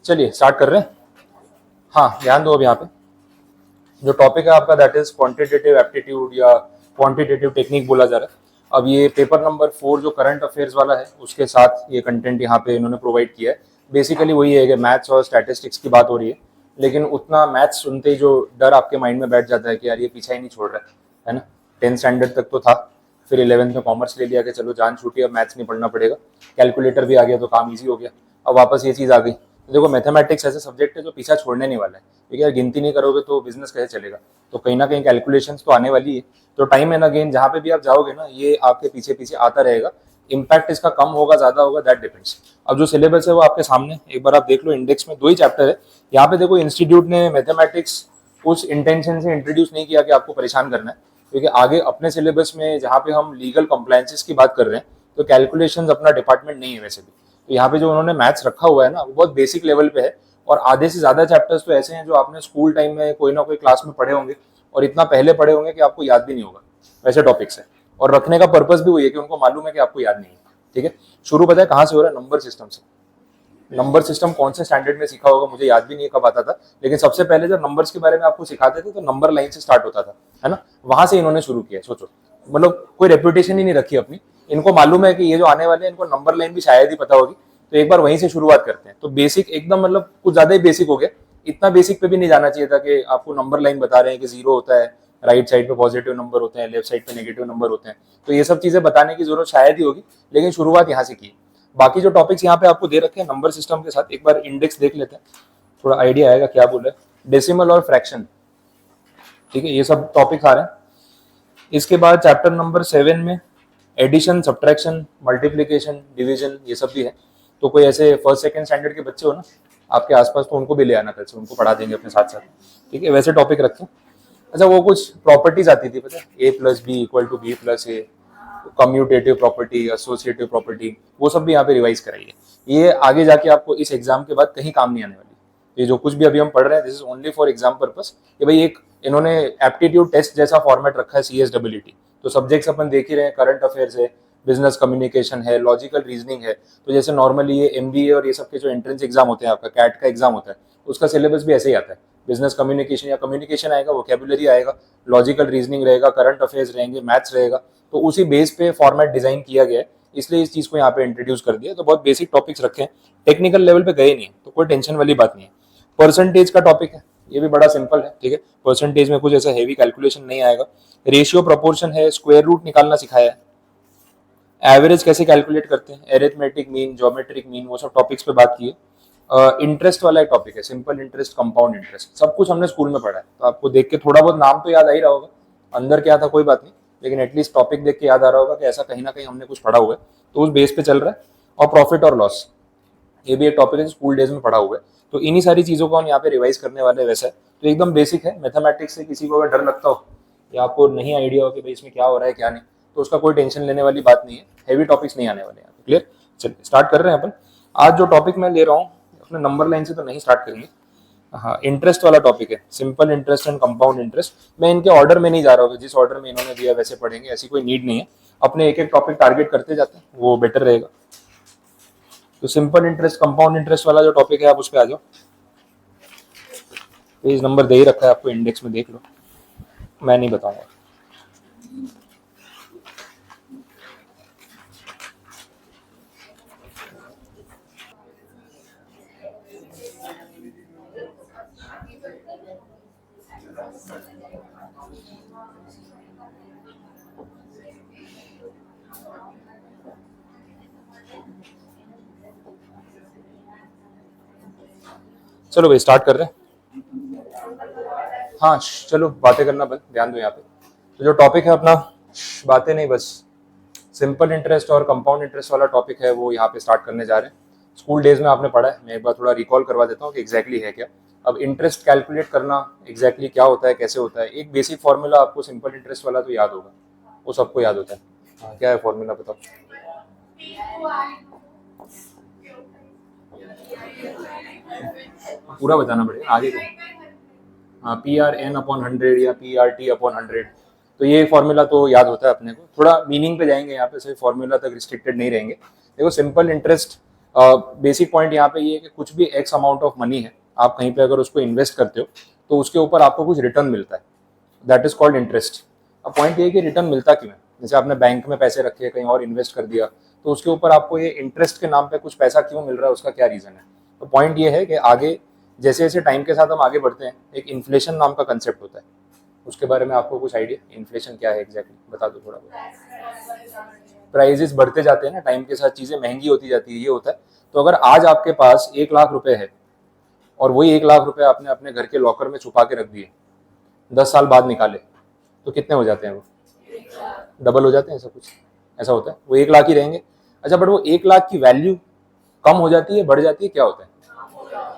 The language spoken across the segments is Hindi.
चलिए स्टार्ट कर रहे हैं। हाँ, ध्यान दो अब यहाँ पे जो टॉपिक है आपका दैट इज क्वांटिटेटिव एप्टीट्यूड या क्वांटिटेटिव टेक्निक बोला जा रहा है। अब ये पेपर नंबर 4 जो करंट अफेयर्स वाला है उसके साथ ये कंटेंट यहाँ पे इन्होंने प्रोवाइड किया है। बेसिकली वही है कि मैथ्स और स्टैटिस्टिक्स की बात हो रही है, लेकिन उतना मैथ्स सुनते ही जो डर आपके माइंड में बैठ जाता है कि यार ये पीछा ही नहीं छोड़ रहा है ना। 10th स्टैंडर्ड तक तो था, फिर 11th में कॉमर्स ले लिया कि चलो जान छूटी, अब मैथ्स नहीं पढ़ना पड़ेगा, कैलकुलेटर भी आ गया तो काम ईजी हो गया। अब वापस ये चीज़ आ गई। तो देखो मैथमेटिक्स ऐसे सब्जेक्ट है जो पीछा छोड़ने नहीं वाला है, क्योंकि यार गिनती नहीं करोगे तो बिजनेस कैसे चलेगा। तो कहीं ना कहीं कैलकुलेशंस तो आने वाली है। तो टाइम एंड अगेन जहाँ पे भी आप जाओगे ना, ये आपके पीछे पीछे आता रहेगा। इम्पैक्ट इसका कम होगा ज्यादा होगा दैट डिपेंड्स। अब जो सिलेबस है वो आपके सामने एक बार आप देख लो। इंडेक्स में 2 ही चैप्टर है। यहाँ पे देखो इंस्टीट्यूट ने मैथमेटिक्स उस इंटेंशन से इंट्रोड्यूस नहीं किया कि आपको परेशान करना है, क्योंकि आगे अपने सिलेबस में जहाँ पे हम लीगल कंप्लायंसेस की बात कर रहे हैं तो कैलकुलेशंस अपना डिपार्टमेंट नहीं है वैसे भी। तो यहाँ पे जो उन्होंने मैथ्स रखा हुआ है ना वो बहुत बेसिक लेवल पे है। और आधे से ज्यादा चैप्टर्स तो ऐसे हैं जो आपने स्कूल टाइम में कोई ना कोई क्लास में पढ़े होंगे और इतना पहले पढ़े होंगे कि आपको याद भी नहीं होगा। वैसे टॉपिक्स है और रखने का पर्पस भी वही है कि उनको मालूम है कि आपको याद नहीं है। ठीक है, शुरू पता है कहाँ से हो रहा है? नंबर सिस्टम से। नंबर सिस्टम कौन से स्टैंडर्ड में सीखा होगा मुझे याद भी नहीं है कब आता था, लेकिन सबसे पहले जब नंबर्स के बारे में आपको सिखाते थे तो नंबर लाइन से स्टार्ट होता था, है ना। वहां से इन्होंने शुरू किया। सोचो, मतलब कोई रेपुटेशन ही नहीं रखी अपनी। इनको मालूम है कि ये जो आने वाले हैं इनको नंबर लाइन भी शायद ही पता होगी, तो एक बार वहीं से शुरुआत करते हैं। तो बेसिक एकदम मतलब कुछ ज्यादा ही बेसिक हो गया। इतना बेसिक पे भी नहीं जाना चाहिए था कि आपको नंबर लाइन बता रहे हैं कि 0 होता है, राइट साइड पे पॉजिटिव नंबर होते हैं, लेफ्ट साइड पे नेगेटिव नंबर होते हैं। तो ये सब चीजें बताने की जरूरत शायद ही होगी, लेकिन शुरुआत यहाँ से की। बाकी जो टॉपिक्स यहाँ पे आपको दे रखे हैं नंबर सिस्टम के साथ, एक बार इंडेक्स देख लेते हैं, थोड़ा आइडिया आएगा क्या बोल रहे हैं। डेसिमल और फ्रैक्शन, ठीक है, ये सब टॉपिक्स आ रहे हैं। इसके बाद चैप्टर नंबर 7 में एडिशन, सब्ट्रैक्शन, मल्टीप्लीकेशन, डिवीजन, ये सब भी है। तो कोई ऐसे फर्स्ट सेकंड स्टैंडर्ड के बच्चे हो ना आपके आसपास तो उनको भी ले आना, कल से उनको पढ़ा देंगे अपने साथ साथ। ठीक है, वैसे टॉपिक रखते हैं। अच्छा, वो कुछ प्रॉपर्टीज आती थी पता है, a+b=b+a, commutative property, associative property, वो सब भी यहाँ पे रिवाइज कराइए। ये आगे जाके आपको इस एग्जाम के बाद कहीं काम नहीं आने वाली। ये जो कुछ भी अभी हम पढ़ रहे हैं this is only for exam purpose. कि भाई एक इन्होंने एप्टीट्यूड टेस्ट जैसा फॉर्मेट रखा है, CSWT। तो सब्जेक्ट्स अपन देख ही रहे हैं, करंट अफेयर्स है, बिजनेस कम्युनिकेशन है, लॉजिकल रीजनिंग है। तो जैसे नॉर्मली ये MBA और ये सब के जो एंट्रेंस एग्जाम होते हैं, आपका कैट का एग्जाम होता है, उसका सिलेबस भी ऐसे ही आता है। बिजनेस कम्युनिकेशन या कम्युनिकेशन आएगा, वोकैबुलरी आएगा, लॉजिकल रीजनिंग रहेगा, करंट अफेयर्स रहेंगे, मैथ्स रहेगा। तो उसी बेस पे फॉर्मेट डिजाइन किया गया है, इसलिए इस चीज को यहाँ पे इंट्रोड्यूस कर दिया। तो बहुत बेसिक टॉपिक्स रखे हैं, टेक्निकल लेवल पे गए नहीं, तो कोई टेंशन वाली बात नहीं है। परसेंटेज का टॉपिक है, ये भी बड़ा सिंपल है। ठीक है, परसेंटेज में कुछ ऐसा हैवी कैलकुलेशन नहीं आएगा। रेशियो प्रोपोर्शन है, स्क्वायर रूट निकालना सिखाया है, एवरेज कैसे कैलकुलेट करते हैं, एरिथमेटिक मीन, ज्योमेट्रिक मीन, वो सब टॉपिक्स पे बात की है। इंटरेस्ट वाला एक टॉपिक है, सिंपल इंटरेस्ट, कंपाउंड इंटरेस्ट, सब कुछ हमने स्कूल में पढ़ा है। तो आपको देख के थोड़ा बहुत नाम तो याद आ ही रहा होगा, अंदर क्या था कोई बात नहीं, लेकिन एटलीस्ट टॉपिक देख के याद आ रहा होगा कि ऐसा कहीं ना कहीं हमने कुछ पढ़ा हुआ है, तो उस बेस पे चल रहा है। और प्रॉफिट और लॉस, ये भी एक टॉपिक है स्कूल डेज में पढ़ा हुआ है। तो इन्हीं सारी चीजों को हम यहाँ पे रिवाइज करने वाले हैं। वैसा तो एकदम बेसिक है। मैथमेटिक्स से किसी को अगर डर लगता हो या आपको नहीं आइडिया हो कि भाई इसमें क्या हो रहा है क्या नहीं, तो उसका कोई टेंशन लेने वाली बात नहीं है। हैवी टॉपिक्स नहीं आने वाले यहाँ पे। क्लियर? चलिए स्टार्ट कर रहे हैं अपन। आज जो टॉपिक मैं ले रहा हूँ अपने नंबर लाइन से तो नहीं स्टार्ट करेंगे। हाँ, इंटरेस्ट वाला टॉपिक है, simple interest and compound interest. मैं इनके ऑर्डर में नहीं जा रहा हूँ, जिस ऑर्डर में इन्होंने दिया वैसे पढ़ेंगे, ऐसी कोई नीड नहीं है। अपने एक एक टॉपिक टारगेट करते जाते हैं, वो बेटर रहेगा। तो सिंपल इंटरेस्ट, कंपाउंड इंटरेस्ट वाला जो टॉपिक है आप उस पर आ जाओ। पेज नंबर दे ही रखा है आपको, इंडेक्स में देख लो, मैं नहीं बताऊंगा। चलो भाई स्टार्ट कर रहे हैं। हाँ चलो बातें करना बंद, ध्यान दो यहाँ पे। तो जो टॉपिक है अपना, बातें नहीं बस, सिंपल इंटरेस्ट और कंपाउंड इंटरेस्ट वाला टॉपिक है, वो यहाँ पे स्टार्ट करने जा रहे हैं। स्कूल डेज में आपने पढ़ा है, मैं एक बार थोड़ा रिकॉल करवा देता हूँ कि एग्जैक्टली है क्या। अब इंटरेस्ट कैलकुलेट करना एग्जैक्टली क्या होता है, कैसे होता है। एक बेसिक फॉर्मूला आपको सिंपल इंटरेस्ट वाला तो याद होगा, वो सबको याद होता है। हाँ, क्या है फॉर्मूला बताओ। पूरा बताना पड़ेगा आगे को। हाँ, PRN/100 या PRT/100। तो ये फॉर्मूला तो याद होता है अपने को। थोड़ा मीनिंग पे जाएंगे यहाँ पे, सिर्फ फॉर्मूला तक रिस्ट्रिक्टेड नहीं रहेंगे। देखो सिंपल इंटरेस्ट बेसिक पॉइंट यहाँ पे ये है कि कुछ भी एक्स अमाउंट ऑफ मनी है, आप कहीं पे अगर उसको इन्वेस्ट करते हो तो उसके ऊपर आपको कुछ रिटर्न मिलता है, दैट इज कॉल्ड इंटरेस्ट। अब पॉइंट ये है कि रिटर्न मिलता क्यों है, जैसे आपने बैंक में पैसे रखे, कहीं और इन्वेस्ट कर दिया, तो उसके ऊपर आपको ये इंटरेस्ट के नाम पे कुछ पैसा क्यों मिल रहा है, उसका क्या रीजन है। तो पॉइंट ये है कि आगे जैसे जैसे टाइम के साथ हम आगे बढ़ते हैं, एक इन्फ्लेशन नाम का कंसेप्ट होता है, उसके बारे में आपको कुछ आइडिया, इन्फ्लेशन क्या है एग्जैक्टली बता दो थोड़ा बहुत। प्राइजेस बढ़ते जाते हैं ना, टाइम के साथ चीजें महंगी होती जाती है, ये होता है। तो अगर आज आपके पास 1 लाख रुपए है और वही 1 लाख रुपए आपने अपने घर के लॉकर में छुपा के रख दिए, 10 साल बाद निकाले तो कितने हो जाते हैं, वो डबल हो जाते हैं, ऐसा कुछ ऐसा होता है, वो 1 लाख ही रहेंगे। अच्छा, बट वो 1 लाख की वैल्यू कम हो जाती है, बढ़ जाती है, क्या होता है,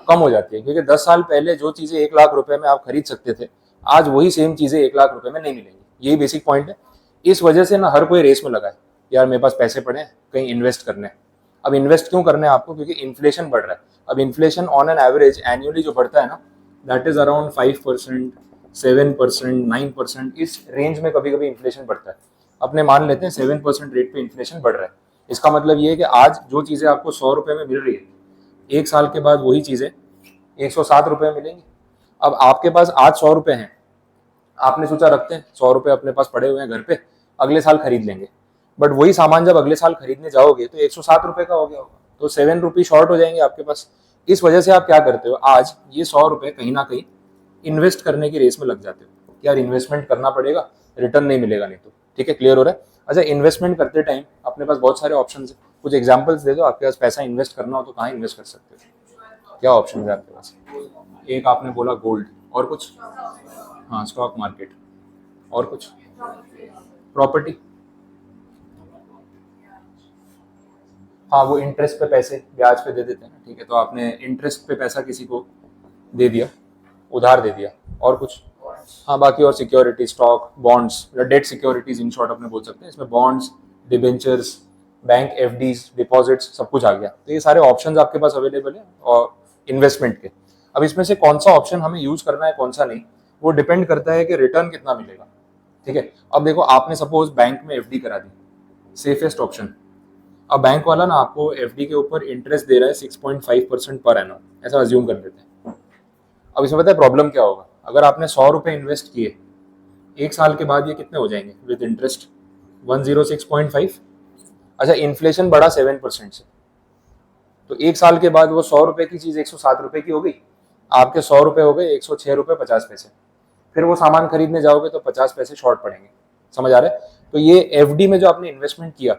कम हो जाती है, क्योंकि 10 साल पहले जो चीजें 1 लाख रुपए में आप खरीद सकते थे, आज वही सेम चीजें 1 लाख रुपए में नहीं मिलेंगी। यही बेसिक पॉइंट है। इस वजह से ना हर कोई रेस में लगा है, यार मेरे पास पैसे पड़े हैं, कहीं इन्वेस्ट करने हैं। अब इन्वेस्ट क्यों करने हैं आपको, क्योंकि इन्फ्लेशन बढ़ रहा है। अब inflation on an average annually जो बढ़ता है ना, दैट इज अराउंड 5%, 7%, 9%, इस रेंज में कभी कभी इन्फ्लेशन बढ़ता है। अपने मान लेते हैं 7% रेट पे इन्फ्लेशन बढ़ रहा है। इसका मतलब ये है कि आज जो चीजें आपको 100 रुपए में मिल रही है, 1 साल के बाद वही चीजें 107 रुपए मिलेंगी। अब आपके पास आज 100 रुपए हैं, आपने सोचा रखते हैं 100 रुपए अपने पास पड़े हुए हैं घर पे, अगले साल खरीद लेंगे, बट वही सामान जब अगले साल खरीदने जाओगे तो 107 रुपए का हो गया होगा, तो 7 रुपये शॉर्ट हो जाएंगे आपके पास। इस वजह से आप क्या करते हो, आज ये 100 रुपए कहीं ना कहीं इन्वेस्ट करने की रेस में लग जाते हो कि यार इन्वेस्टमेंट करना पड़ेगा, रिटर्न नहीं मिलेगा नहीं तो। ठीक है, क्लियर हो रहा है। अच्छा, इन्वेस्टमेंट करते टाइम अपने पास बहुत सारे ऑप्शन है, कुछ एग्जाम्पल्स दे दो, आपके पास पैसा इन्वेस्ट करना हो तो कहाँ इन्वेस्ट कर सकते हो, क्या ऑप्शन है आपके पास। एक आपने बोला गोल्ड, और कुछ, हाँ स्टॉक मार्केट, और कुछ, प्रॉपर्टी, हाँ वो इंटरेस्ट पे पैसे ब्याज पे दे देते हैं ना, ठीक है, तो आपने इंटरेस्ट पे पैसा किसी को दे दिया, उधार दे दिया, और कुछ, हाँ बाकी और security, stock, bonds, debt securities in short अपने बोल सकते हैं, इसमें bonds, debentures, bank FDs, deposits, सब कुछ आ गया। तो ये सारे ऑप्शंस आपके पास अवेलेबल है और इन्वेस्टमेंट के। अब इसमें से कौन सा ऑप्शन हमें यूज करना है, कौन सा नहीं, वो डिपेंड करता है कि रिटर्न कितना मिलेगा। ठीक है, अब देखो आपने सपोज बैंक में एफडी करा दी, सेफेस्ट ऑप्शन। अब बैंक वाला ना आपको एफडी के ऊपर इंटरेस्ट दे रहा है 6.5% पर एनम, ऐसा अज्यूम कर लेते हैं। अब इसमें पता है प्रॉब्लम क्या होगा, अगर आपने 100 रुपए इन्वेस्ट किए, 1 साल के बाद ये कितने हो जाएंगे विद इंटरेस्ट, 106.5। अच्छा, इन्फ्लेशन बढ़ा 7% से, तो 1 साल के बाद वो 100 रुपए की चीज 107 रुपए की हो गई, आपके 100 रुपए हो गए 106 रुपए 50 पैसे। फिर वो सामान खरीदने जाओगे तो 50 पैसे शॉर्ट पड़ेंगे, समझ आ रहा है। तो ये एफडी में जो आपने इन्वेस्टमेंट किया,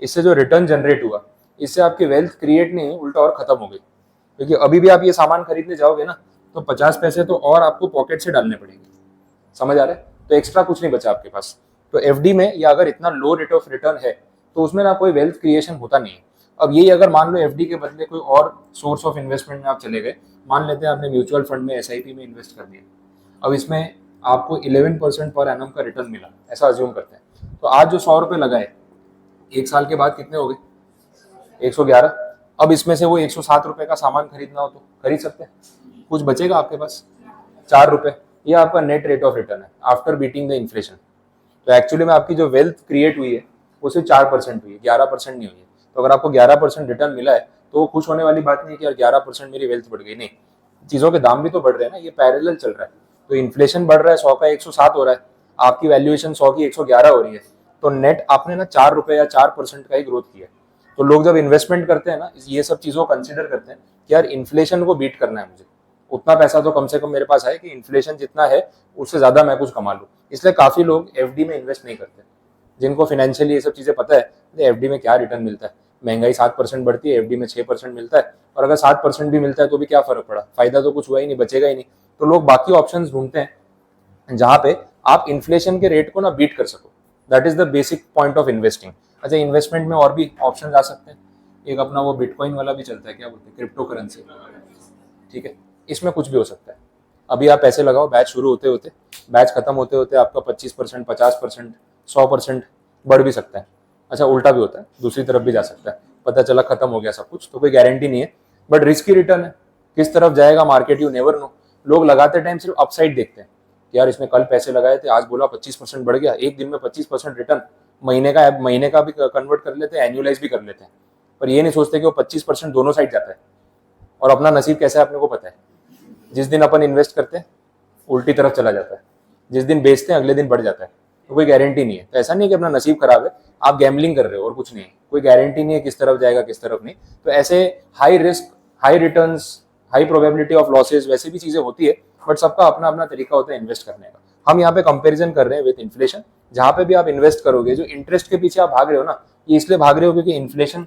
इससे जो रिटर्न जनरेट हुआ, इससे आपकी वेल्थ क्रिएट नहीं हुई, उल्टा और खत्म हो गई, क्योंकि अभी भी आप ये सामान खरीदने जाओगे ना तो 50 पैसे तो और आपको पॉकेट से डालने पड़ेंगे, समझ आ रहा है। तो एक्स्ट्रा कुछ नहीं बचा आपके पास। तो एफडी में या अगर इतना लो रेट ऑफ रिटर्न है तो उसमें ना कोई वेल्थ क्रिएशन होता नहीं है। अब यही अगर मान लो एफडी के बदले कोई और सोर्स ऑफ इन्वेस्टमेंट में आप चले गए, मान लेते हैं आपने म्यूचुअल फंड में, एसआईपी में इन्वेस्ट कर दिया, अब इसमें आपको 11% पर एनम का रिटर्न मिला, ऐसा अज्यूम करते हैं। तो आज जो 100 रुपए लगाए, 1 साल के बाद कितने हो गए, 111। अब इसमें से वो 107 रुपए का सामान खरीदना हो तो खरीद सकते हैं, कुछ बचेगा आपके पास 4 रुपए। ये आपका नेट रेट ऑफ रिटर्न है आफ्टर बीटिंग द इन्फ्लेशन। तो एक्चुअली में आपकी जो वेल्थ क्रिएट हुई है वो सिर्फ 4% हुई है, 11% नहीं हुई है। तो अगर आपको 11% रिटर्न मिला है तो वो खुश होने वाली बात नहीं है कि यार 11% मेरी वेल्थ बढ़ गई, नहीं, चीजों के दाम भी तो बढ़ रहे हैं ना, ये पैरेलल चल रहा है। तो इन्फ्लेशन बढ़ रहा है, 100 का 107 हो रहा है, आपकी वैल्यूएशन 100 की 111 हो रही है, तो नेट आपने ना 4 रुपए या 4% का ही ग्रोथ किया है। तो लोग जब इन्वेस्टमेंट करते हैं ना, ये सब चीजों को कंसिडर करते हैं कि यार इन्फ्लेशन को बीट करना है मुझे, उतना पैसा तो कम से कम मेरे पास है कि इन्फ्लेशन जितना है उससे ज्यादा मैं कुछ कमा लूं। इसलिए काफी लोग एफडी में इन्वेस्ट नहीं करते, जिनको फाइनेंशियली ये सब चीजें पता है एफडी में क्या रिटर्न मिलता है, महंगाई 7% बढ़ती है, एफडी में 6% मिलता है, और अगर 7% भी मिलता है तो भी क्या फर्क पड़ा, फायदा तो कुछ हुआ ही नहीं, बचेगा ही नहीं। तो लोग बाकी ऑप्शंस ढूंढते हैं जहां पे आप इन्फ्लेशन के रेट को ना बीट कर सको, that is the basic point of investing. अच्छा, इन्वेस्टमेंट में और भी ऑप्शन आ सकते हैं, एक अपना वो बिटकॉइन वाला भी चलता है, क्या बोलते हैं, क्रिप्टो करेंसी, ठीक है, इसमें कुछ भी हो सकता है। अभी आप पैसे लगाओ, बैच शुरू होते होते, बैच खत्म होते होते आपका 25%, 50%, 100% बढ़ भी सकता है। अच्छा, उल्टा भी होता है, दूसरी तरफ भी जा सकता है, पता चला खत्म हो गया सब कुछ, तो कोई गारंटी नहीं है, बट रिस्की रिटर्न है, किस तरफ जाएगा मार्केट यू नेवर नो। लोग लगाते टाइम सिर्फ अपसाइड देखते हैं कि यार इसमें कल पैसे लगाए थे, आज बोला 25% बढ़ गया, एक दिन में 25% रिटर्न, महीने का भी कन्वर्ट कर लेते हैं, एनुअलाइज भी कर लेते हैं, पर ये नहीं सोचते कि वो 25% दोनों साइड जाता है, और अपना नसीब कैसा है अपने को पता है। जिस दिन अपन इन्वेस्ट करते हैं उल्टी तरफ चला जाता है, जिस दिन बेचते हैं अगले दिन बढ़ जाता है, तो कोई गारंटी नहीं है। तो ऐसा नहीं कि अपना नसीब खराब है, आप गैम्बलिंग कर रहे हो और कुछ नहीं है, कोई गारंटी नहीं है किस तरफ जाएगा किस तरफ नहीं। तो ऐसे high risk high returns high probability of losses वैसे भी चीजें होती है, बट सबका अपना अपना तरीका होता है इन्वेस्ट करने का। हम यहाँ पे कंपैरिजन कर रहे हैं विद इन्फ्लेशन। जहां पे भी आप इन्वेस्ट करोगे, जो इंटरेस्ट के पीछे आप भाग रहे हो ना, ये इसलिए भाग रहे हो क्योंकि इन्फ्लेशन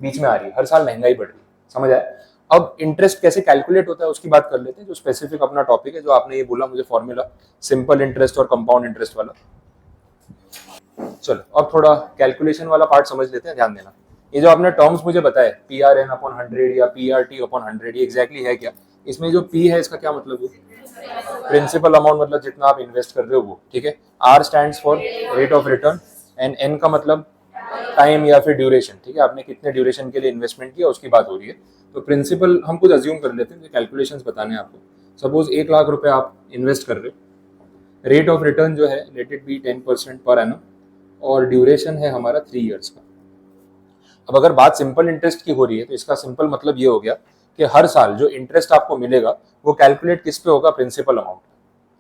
बीच में आ रही है, हर साल महंगाई बढ़ रही है, समझ आया। अब इंटरेस्ट कैसे कैलकुलेट होता है उसकी बात कर लेते हैं, जो स्पेसिफिक अपना टॉपिक है, जो आपने ये बोला मुझे फॉर्मूला सिंपल इंटरेस्ट और कंपाउंड इंटरेस्ट वाला। चलो अब थोड़ा कैलकुलेशन वाला पार्ट समझ लेते हैं, ध्यान देना। ये जो आपने टर्म्स मुझे बताए PRN/100 या PRT/100, ये एग्जैक्टली है क्या? इसमें जो P है इसका क्या मतलब है? प्रिंसिपल अमाउंट, मतलब जितना आप इन्वेस्ट कर रहे हो वो, ठीक है। R stands for rate of return, and N का मतलब टाइम या फिर ड्यूरेशन, ठीक है, आपने कितने ड्यूरेशन के लिए इन्वेस्टमेंट किया उसकी बात हो रही है। तो प्रिंसिपल हम खुद अज्यूम कर लेते हैं, कैलकुलेशंस बताने हैं आपको। सपोज 1 लाख रुपए आप इन्वेस्ट कर रहे हो, रेट ऑफ रिटर्न जो है let it be 10% per annum, और ड्यूरेशन है हमारा 3 इयर्स का। अब अगर बात सिंपल इंटरेस्ट की हो रही है तो इसका सिंपल मतलब ये हो गया कि हर साल जो इंटरेस्ट आपको मिलेगा वो कैलकुलेट किस पे होगा? Principal amount.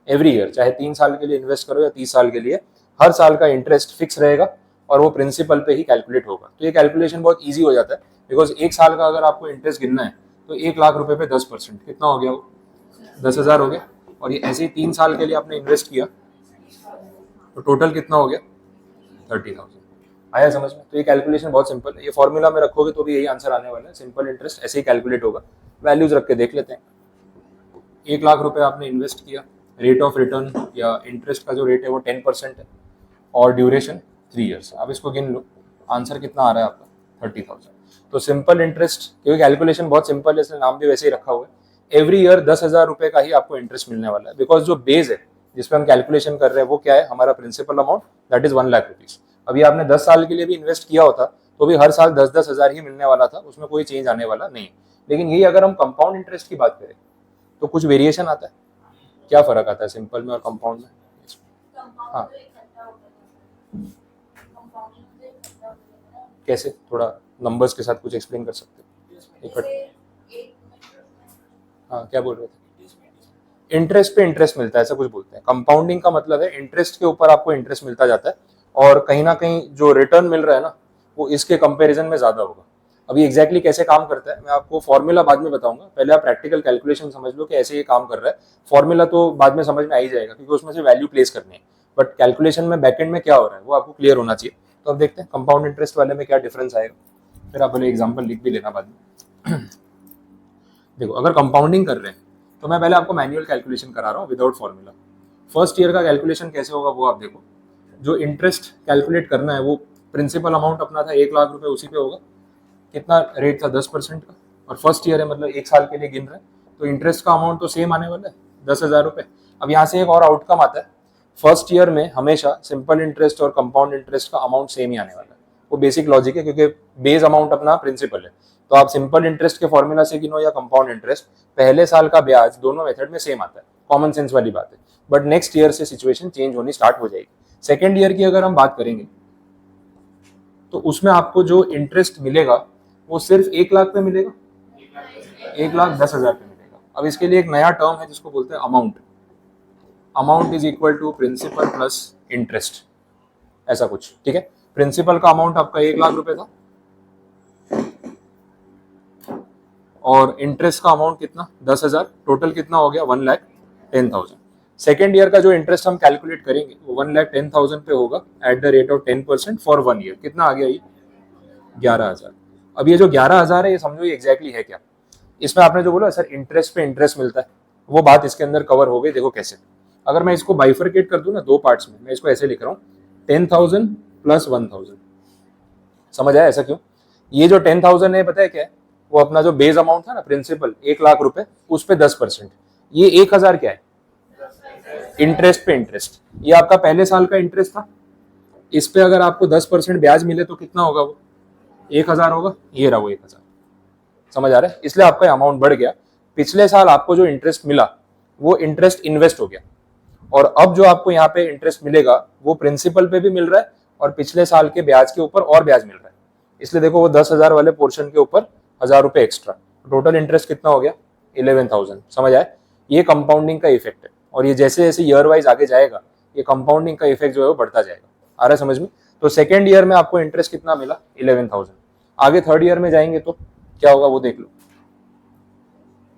एवरी ईयर, चाहे 3 साल के लिए इन्वेस्ट करो या 30 साल के लिए, हर साल का इंटरेस्ट फिक्स रहेगा और वो प्रिंसिपल पे ही कैलकुलेट होगा। तो ये कैलकुलेशन बहुत ईजी हो जाता है, बिकॉज 1 साल का अगर आपको इंटरेस्ट गिनना है तो 1 लाख रुपए पे 10% कितना हो गया? वो 10,000 हो गया। और ये ऐसे ही 3 साल के लिए आपने इन्वेस्ट किया तो टोटल कितना हो गया? 30,000। आया समझ में? तो ये कैलकुलेशन बहुत सिंपल है, ये फॉर्मूला में रखोगे तो भी यही आंसर आने वाला है। सिंपल इंटरेस्ट ऐसे ही कैलकुलेट होगा। वैल्यूज रख के देख लेते हैं। 1 लाख रुपए आपने इन्वेस्ट किया, रेट ऑफ रिटर्न या इंटरेस्ट का जो रेट है वो 10% है, और ड्यूरेशन 3 ईयर्स। आप इसको गिन लो, आंसर कितना आ रहा है आपका? 30,000। तो सिंपल इंटरेस्ट, क्योंकि कैलकुलेशन बहुत सिंपल है इसलिए नाम भी वैसे ही रखा हुआ है। एवरी ईयर 10,000 रुपए का ही आपको इंटरेस्ट मिलने वाला है, बिकॉज जो बेस है जिसपे हम कैलकुलेशन कर रहे हैं वो क्या है? हमारा principal amount, that is 1 lakh rupees. अभी आपने 10 साल के लिए भी इन्वेस्ट किया होता तो भी हर साल 10-10 हजार ही मिलने वाला था, उसमें कोई चेंज आने वाला नहीं। लेकिन यही अगर हम कंपाउंड इंटरेस्ट की बात करें तो कुछ वेरिएशन आता है। क्या फर्क आता है सिंपल में और कंपाउंड में? हाँ, कैसे? थोड़ा नंबर्स के साथ कुछ एक्सप्लेन कर सकते हो? हाँ, क्या बोल रहे थे? इंटरेस्ट पे इंटरेस्ट मिलता है, ऐसा कुछ बोलते हैं। कंपाउंडिंग का मतलब है इंटरेस्ट के ऊपर आपको इंटरेस्ट मिलता जाता है, और कहीं ना कहीं जो रिटर्न मिल रहा है ना वो इसके कंपैरिजन में ज्यादा होगा। अभी एग्जैक्टली कैसे काम करता है मैं आपको फॉर्मूला बाद में बताऊंगा, पहले आप प्रैक्टिकल कैलकुलेशन समझ लो कि ऐसे ये काम कर रहा है। फॉर्मूला तो बाद में समझ में आ ही जाएगा क्योंकि उसमें से वैल्यू प्लेस करनी है, बट कैलकुलेशन में बैकएंड में क्या हो रहा है वो आपको क्लियर होना चाहिए। तो अब देखते हैं कंपाउंड इंटरेस्ट वाले में क्या डिफरेंस आएगा, फिर आप बोले एग्जाम्पल लिख भी लेना बाद में। देखो, अगर कंपाउंडिंग कर रहे हैं तो मैं पहले आपको मैन्युअल कैलकुलेशन करा रहा हूँ विदाउट फॉर्मूला। फर्स्ट ईयर का कैलकुलेशन कैसे होगा वो आप देखो। जो इंटरेस्ट कैलकुलेट करना है वो प्रिंसिपल अमाउंट अपना था 1 लाख रुपए, उसी पे होगा। कितना रेट था? 10% का, और फर्स्ट ईयर है मतलब 1 साल के लिए गिन रहे हैं, तो इंटरेस्ट का अमाउंट तो सेम आने वाला है, 10,000 रुपए। अब यहाँ से एक और आउटकम आता है, फर्स्ट ईयर में हमेशा सिंपल इंटरेस्ट और कंपाउंड इंटरेस्ट का अमाउंट सेम ही आने वाला है। वो बेसिक लॉजिक है क्योंकि बेस अमाउंट अपना प्रिंसिपल है। तो आप सिंपल इंटरेस्ट के फॉर्मूला से गिनो या कंपाउंड इंटरेस्ट, पहले साल का ब्याज दोनों मेथड में सेम आता है, कॉमन सेंस वाली बात है। बट नेक्स्ट ईयर से सिचुएशन चेंज होनी स्टार्ट हो जाएगी। सेकेंड ईयर की अगर हम बात करेंगे तो उसमें आपको जो इंटरेस्ट मिलेगा वो सिर्फ 1 लाख पे मिलेगा, 1,10,000 पे मिलेगा। अब इसके लिए एक नया टर्म है जिसको बोलते हैं amount. Amount is equal to principal plus interest, ऐसा कुछ, ठीक है। प्रिंसिपल का अमाउंट आपका 1 लाख रुपए था और इंटरेस्ट का अमाउंट कितना? 10,000। टोटल कितना हो गया? 1,10,000। सेकेंड ईयर का जो इंटरेस्ट हम कैलकुलेट करेंगे वो 1,10,000 पे होगा at the rate of 10% for 1 year. कितना आ गया ये? 11,000। अब ये जो 11,000 है ये समझो ये एग्जैक्टली है क्या? इसमें आपने जो बोला सर इंटरेस्ट पे इंटरेस्ट मिलता है, वो बात इसके अंदर कवर हो गई। देखो कैसे, अगर मैं इसको बाइफरकेट कर दूं ना 2 पार्ट्स में, मैं इसको ऐसे लिख रहा हूँ 10,000 प्लस 1,000। समझ आया ऐसा क्यों? ये जो 10,000 है पता है क्या है? वो अपना जो बेस अमाउंट था ना प्रिंसिपल 1 लाख रुपए, उस पे 10%। ये 1,000 क्या है? इंटरेस्ट पे इंटरेस्ट। ये आपका पहले साल का इंटरेस्ट था, इस पे अगर आपको 10% ब्याज मिले तो कितना होगा? वो 1,000 होगा। ये रहा वो 1,000। समझ आ रहा है? इसलिए आपका अमाउंट बढ़ गया। पिछले साल आपको जो इंटरेस्ट मिला वो इंटरेस्ट इन्वेस्ट हो गया, और अब जो आपको यहाँ पे इंटरेस्ट मिलेगा वो प्रिंसिपल पे भी मिल रहा है और पिछले साल के ब्याज के ऊपर और ब्याज मिल रहा है। इसलिए देखो वो 10,000 वाले पोर्शन के ऊपर 1,000 रुपए एक्स्ट्रा, टोटल इंटरेस्ट कितना हो गया 11,000। समझ आए? ये कंपाउंडिंग का इफेक्ट है, और ये जैसे जैसे ईयर वाइज आगे जाएगा ये कंपाउंडिंग का इफेक्ट जो है वो बढ़ता जाएगा। आ रहा है समझ में? तो सेकेंड ईयर में आपको इंटरेस्ट कितना मिला 11,000, आगे थर्ड ईयर में जाएंगे तो क्या होगा वो देख लो।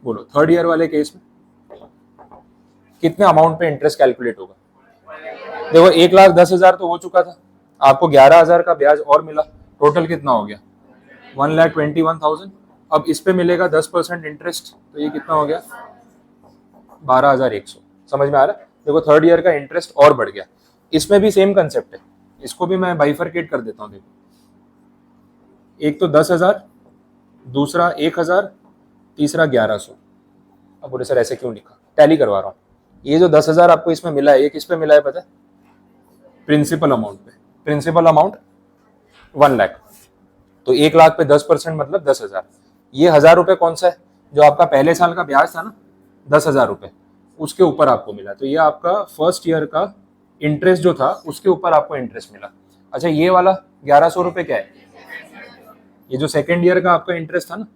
बोलो थर्ड ईयर वाले केस में कितने अमाउंट पे इंटरेस्ट कैलकुलेट होगा? देखो 1,10,000 तो हो चुका था, आपको 11,000 का ब्याज और मिला, टोटल कितना हो गया 1,21,000। अब इस पे मिलेगा 10% इंटरेस्ट, तो ये कितना हो गया 12,100। समझ में आ रहा है? देखो थर्ड ईयर का इंटरेस्ट और बढ़ गया। इसमें भी सेम कंसेप्ट है, इसको भी मैं बाइफरकेट कर देता हूँ। देखो एक तो 10,000, दूसरा 1,000, तीसरा 1,100। अब बोले सर ऐसे क्यों लिखा? टैली करवा रहा हूँ। ये जो 10,000 आपको इसमें मिला है, ये किस पे मिला है पता है? प्रिंसिपल अमाउंट पे। प्रिंसिपल अमाउंट 1 लाख, तो 1 लाख पे 10% मतलब 10,000। ये 1,000 रुपए कौन सा है? जो आपका पहले साल का ब्याज था ना 10,000 रुपए, उसके ऊपर आपको मिला। तो ये आपका फर्स्ट ईयर का इंटरेस्ट जो था उसके ऊपर आपको इंटरेस्ट मिला। अच्छा ये वाला 1,100 रुपए क्या है? ये जो सेकेंड ईयर का आपका इंटरेस्ट था ना,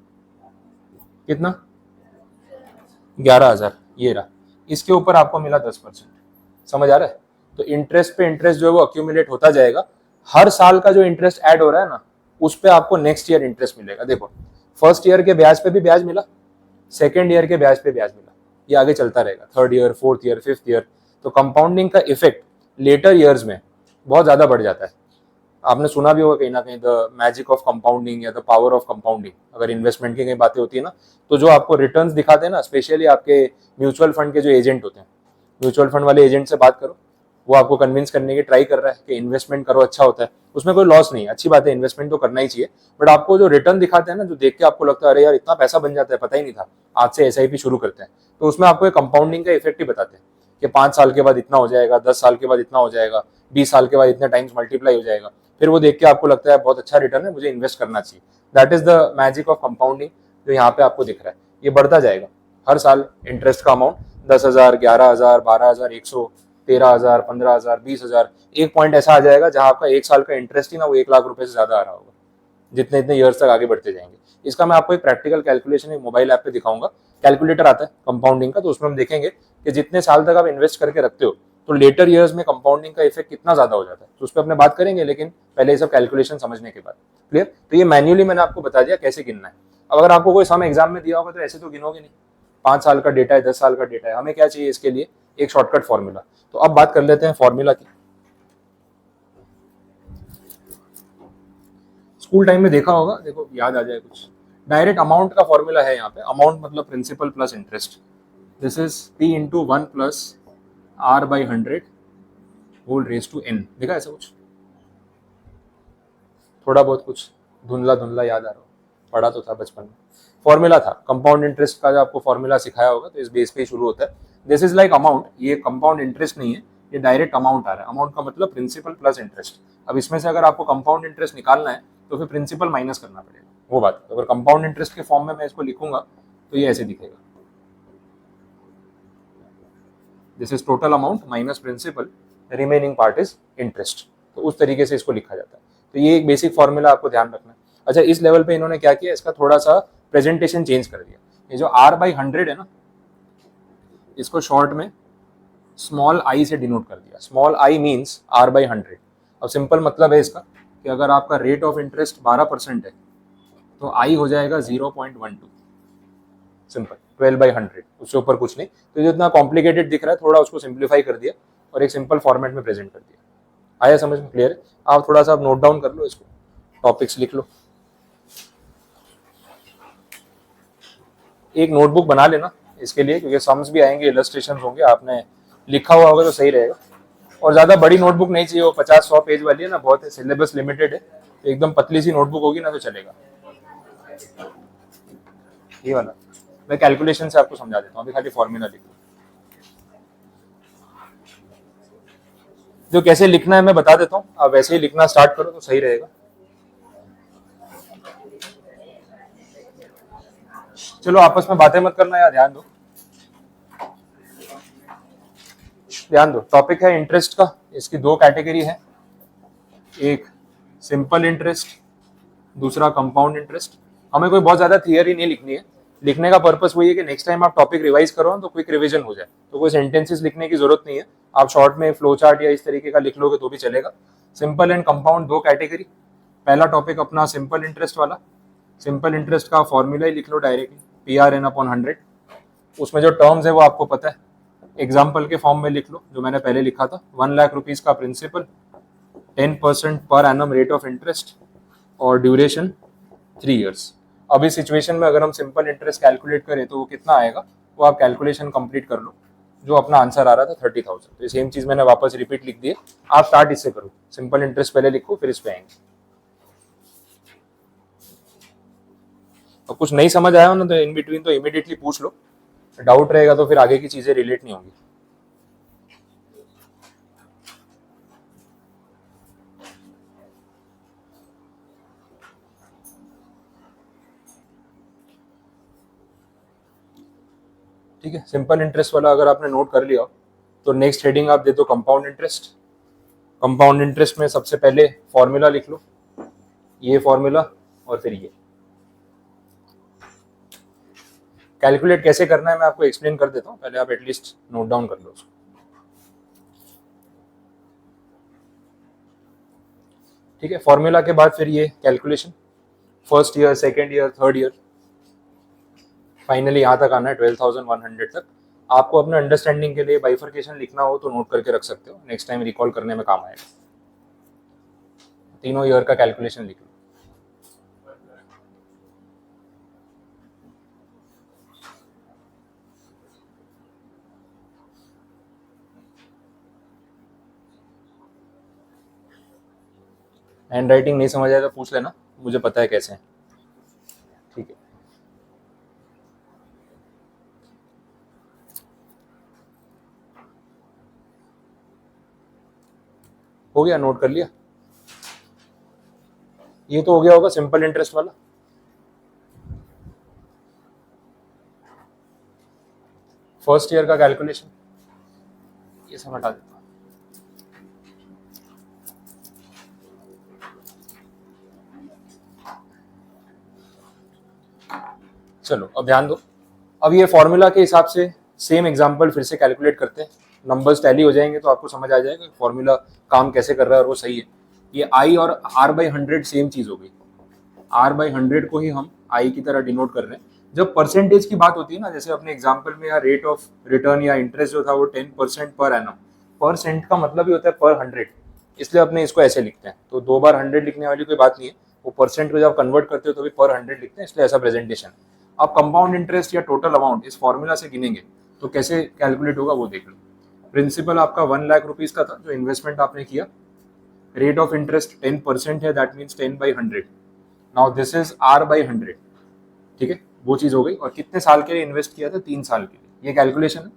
कितना 11,000, ये रहा, इसके ऊपर आपको मिला 10%। समझ आ रहा है? तो इंटरेस्ट पे इंटरेस्ट जो है वो अक्यूमुलेट होता जाएगा। हर साल का जो इंटरेस्ट ऐड हो रहा है ना उस पे आपको नेक्स्ट ईयर इंटरेस्ट मिलेगा। देखो फर्स्ट ईयर के ब्याज पे भी ब्याज मिला, सेकेंड ईयर के ब्याज पे ब्याज मिला, ये आगे चलता रहेगा, third year, fourth year, fifth year. तो कंपाउंडिंग का इफेक्ट लेटर ईयर्स में बहुत ज्यादा बढ़ जाता है। आपने सुना भी होगा कहीं ना कहीं द मैजिक ऑफ कंपाउंडिंग या द पावर ऑफ कंपाउंडिंग, अगर इन्वेस्टमेंट की कहीं बातें होती है ना, तो जो आपको रिटर्न्स दिखाते हैं ना, स्पेशली आपके म्यूचुअल फंड के जो एजेंट होते हैं, म्यूचुअल फंड वाले एजेंट से बात करो, वो आपको कन्विंस करने की ट्राई कर रहा है कि इन्वेस्टमेंट करो, अच्छा होता है, उसमें कोई लॉस नहीं है, अच्छी बात है, इन्वेस्टमेंट तो करना ही चाहिए। बट आपको जो रिटर्न दिखाते हैं ना, जो देख के आपको लगता है अरे यार इतना पैसा बन जाता है, पता ही नहीं था, आज से SIP शुरू करते हैं, तो उसमें आपको कंपाउंडिंग का इफेक्ट ही बताते हैं कि 5 साल के बाद इतना हो जाएगा, 10 साल के बाद इतना हो जाएगा, 20 साल के बाद इतने टाइम्स मल्टीप्लाई हो जाएगा। फिर वो देख के आपको लगता है बहुत अच्छा रिटर्न है, मुझे इन्वेस्ट करना चाहिए। That is the magic of compounding, जो यहाँ पे आपको दिख रहा है। ये बढ़ता जाएगा हर साल, इंटरेस्ट का अमाउंट 10,000, 11,000, 12,100, 13,000, 15,000, 20,000। एक पॉइंट ऐसा आ जाएगा जहां आपका एक साल का इंटरेस्ट ही ना वो 1 लाख रुपए से ज्यादा आ रहा होगा, जितने इतने ईयर्स तक आगे बढ़ते जाएंगे। इसका मैं आपको एक प्रैक्टिकल कैलकुलेशन एक मोबाइल ऐप पे दिखाऊंगा, कैलकुलेटर आता है कंपाउंडिंग का, तो उसमें हम देखेंगे कि जितने साल तक आप इन्वेस्ट करके रखते हो तो लेटर ईयर्स में कंपाउंडिंग का इफेक्ट कितना ज्यादा हो जाता है। तो उस पर अपने बात करेंगे, लेकिन पहले ये सब कैलकुलेशन समझने के बाद। क्लियर? तो ये मैन्युअली मैंने आपको बता दिया कैसे गिनना है। अब अगर आपको कोई सम एग्जाम में दिया होगा तो ऐसे तो गिनोगे नहीं, 5 साल का डेटा है, 10 साल का डेटा है, हमें क्या चाहिए इसके लिए? एक शॉर्टकट फॉर्मूला। तो अब बात कर लेते हैं फॉर्मूला की। स्कूल टाइम में देखा होगा, देखो याद आ जाए कुछ। डायरेक्ट अमाउंट का फॉर्मूला है यहाँ पे, अमाउंट मतलब principal plus interest. This is P into 1 plus R/100 whole raise to N। देखा ऐसा कुछ? थोड़ा बहुत कुछ धुंधला धुंधला याद आ रहा हो, पढ़ा तो था बचपन में, फॉर्मूला था कंपाउंड इंटरेस्ट का, जो आपको फॉर्मूला सिखाया होगा, तो इस बेस पे ही शुरू होता है। दिस इज लाइक अमाउंट, ये कंपाउंड इंटरेस्ट नहीं है, ये डायरेक्ट अमाउंट आ रहा है। अमाउंट का मतलब प्रिंसिपल प्लस इंटरेस्ट। अब इसमें से अगर आपको कंपाउंड इंटरेस्ट निकालना है तो फिर प्रिंसिपल माइनस करना पड़ेगा, वो बात। तो अगर कंपाउंड इंटरेस्ट के फॉर्म में मैं इसको लिखूंगा तो ये ऐसे दिखेगा, this is total amount minus principal, remaining part is interest. तो उस तरीके से इसको लिखा जाता है। तो ये एक बेसिक फॉर्मूला आपको ध्यान रखना है। अच्छा इस लेवल पे इन्होंने क्या किया, इसका थोड़ा सा प्रेजेंटेशन चेंज कर दिया। ये जो R/100 है ना, इसको शॉर्ट में स्मॉल i से डिनोट कर दिया। Small i means R/100। अब सिंपल मतलब है इसका कि अगर आपका रेट ऑफ इंटरेस्ट 12% है तो i हो जाएगा 0.12, सिंपल 12/100, उससे ऊपर कुछ नहीं। तो जो इतना कॉम्प्लिकेटेड दिख रहा है थोड़ा उसको सिंप्लीफाई कर दिया और एक सिंपल फॉर्मेट में प्रेजेंट कर दिया। आया समझ में? क्लियर है? आप थोड़ा सा नोट डाउन कर लो, इसको टॉपिक्स लिख लो, एक नोटबुक बना लेना इसके लिए, क्योंकि सम्स भी आएंगे, इलस्ट्रेशन होंगे, आपने लिखा हुआ होगा तो सही रहेगा। और ज्यादा बड़ी नोटबुक नहीं चाहिए, वो 50-100 पेज वाली है ना, बहुत है, सिलेबस लिमिटेड है, एकदम पतली सी नोटबुक होगी ना तो चलेगा। ये वाला मैं कैलकुलेशन से आपको समझा देता हूँ, अभी खाली फॉर्मूला लिख लो। जो कैसे लिखना है मैं बता देता हूँ, आप वैसे ही लिखना स्टार्ट करो तो सही रहेगा। चलो आपस में बातें मत करना यार, ध्यान दो, ध्यान दो। टॉपिक है इंटरेस्ट का, इसकी 2 कैटेगरी है, एक सिंपल इंटरेस्ट, दूसरा कंपाउंड इंटरेस्ट। हमें कोई बहुत ज़्यादा थियरी नहीं लिखनी है, लिखने का पर्पस वही है कि नेक्स्ट टाइम आप टॉपिक रिवाइज करो तो क्विक रिवीजन हो जाए, तो कोई सेंटेंसेस लिखने की जरूरत नहीं है, आप शॉर्ट में फ्लो चार्ट या इस तरीके का लिख लोगे तो भी चलेगा। सिंपल एंड कंपाउंड दो कैटेगरी। पहला टॉपिक अपना सिंपल इंटरेस्ट वाला, सिंपल इंटरेस्ट का फॉर्मूला ही लिख लो डायरेक्टली, PRN/100। उसमें जो टर्म्स है वो आपको पता है, एग्जाम्पल के फॉर्म में लिख लो जो मैंने पहले लिखा था। 1,00,000 रुपीज़ का principal, 10% per annum rate of interest और ड्यूरेशन 3 इयर्स। अब इस सिचुएशन में अगर हम सिंपल इंटरेस्ट कैलकुलेट करें तो वो कितना आएगा, वो आप कैलकुलेशन कंप्लीट कर लो। जो अपना आंसर आ रहा था 30,000, तो सेम चीज़ मैंने वापस रिपीट लिख दी है। आप स्टार्ट इससे करो, सिंपल इंटरेस्ट पहले लिखो फिर इस पे आएंगे। और कुछ नहीं समझ आया हो ना तो इन बिटवीन तो इमीडिएटली पूछ लो, डाउट रहेगा तो फिर आगे की चीज़ें रिलेट नहीं होंगी। ठीक है, सिंपल इंटरेस्ट वाला अगर आपने नोट कर लिया तो नेक्स्ट हेडिंग आप दे दो कंपाउंड इंटरेस्ट। कंपाउंड इंटरेस्ट में सबसे पहले फॉर्मूला लिख लो, ये फॉर्मूला और फिर ये। कैलकुलेट कैसे करना है मैं आपको एक्सप्लेन कर देता हूँ, पहले आप एटलीस्ट नोट डाउन कर लो उसको। ठीक है, फॉर्मूला के बाद फिर ये calculation, first year, second year, third year, finally यहाँ तक आना है 12,100 तक। आपको अपने अंडरस्टैंडिंग के लिए बाइफर्केशन लिखना हो तो नोट करके रख सकते हो, नेक्स्ट टाइम रिकॉल करने में काम आएगा। तीनों ईयर का कैलकुलेशन लिख लो। हैंड राइटिंग नहीं समझ आया तो पूछ लेना, मुझे पता है कैसे है। ठीक है, हो गया, नोट कर लिया। ये तो हो गया होगा सिंपल इंटरेस्ट वाला। फर्स्ट ईयर का कैलकुलेशन ये सब हटा देता हूँ। चलो अब ध्यान दो, अब ये फॉर्मूला के हिसाब से सेम एग्जांपल फिर से कैलकुलेट करते हैं। नंबर्स टैली हो जाएंगे तो आपको समझ आ जाएगा फॉर्मूला काम कैसे कर रहा है और वो सही है। ये I और R/100 सेम चीज हो गई, R/100 को ही हम I की तरह डिनोट कर रहे हैं। जब परसेंटेज की बात होती है ना, जैसे अपने एग्जाम्पल में या रेट ऑफ रिटर्न या इंटरेस्ट जो था वो 10% पर एनम, परसेंट का मतलब ही होता है पर 100, इसलिए अपने इसको ऐसे लिखते हैं। तो 2 बार 100 लिखने वाली कोई बात नहीं है, वो परसेंट को जब कन्वर्ट करते हो तो भी पर 100 लिखते हैं, इसलिए ऐसा प्रेजेंटेशन। आप कंपाउंड इंटरेस्ट या टोटल अमाउंट इस फॉर्मूला से गिनेंगे तो कैसे कैलकुलेट होगा वो देख लो। प्रिंसिपल आपका 1,00,000 रुपीज़ का था जो इन्वेस्टमेंट आपने किया, रेट ऑफ इंटरेस्ट 10% है, that means 10/100। Now this is R/100। ठीक है, वो चीज़ हो गई। और कितने साल के लिए इन्वेस्ट किया था, 3 साल के लिए, ये कैलकुलेशन है।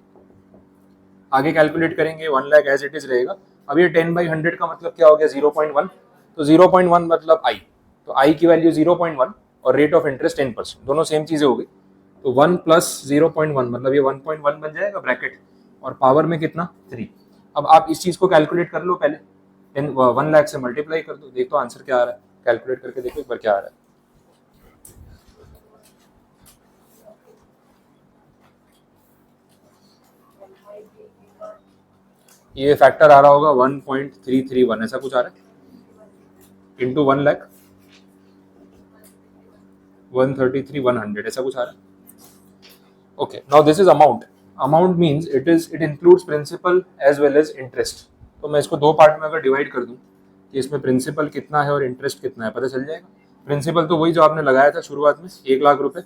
आगे कैलकुलेट करेंगे 1,00,000 एज इट इज रहेगा। अब ये 10/100 का मतलब क्या हो गया, 0.1, तो 0.1 मतलब I, तो I की वैल्यू 0.1 और रेट ऑफ इंटरेस्ट 10%, दोनों सेम चीज़ें हो गई। तो 1 + 0.1 मतलब ये 1.1 बन जाएगा ब्रैकेट, और पावर में कितना, 3। अब आप इस चीज़ को कैलकुलेट कर लो पहले, 1,00,000 से मल्टीप्लाई कर दो, देखो आंसर क्या आ रहा है, कैलकुलेट करके देखो एक बार क्या आ रहा है। ये फैक्टर आ रहा होगा 1.331, ऐसा कुछ आ रहा है, इंटू 1,00,000 133,100 ऐसा कुछ आ रहा है। Okay, now this is amount. Amount means it includes principal as well as interest. तो मैं इसको दो पार्ट में अगर डिवाइड कर दूं कि इसमें प्रिंसिपल कितना है और इंटरेस्ट कितना है, पता चल जाएगा। प्रिंसिपल तो वही जो आपने लगाया था शुरुआत में 1,00,000 रुपए,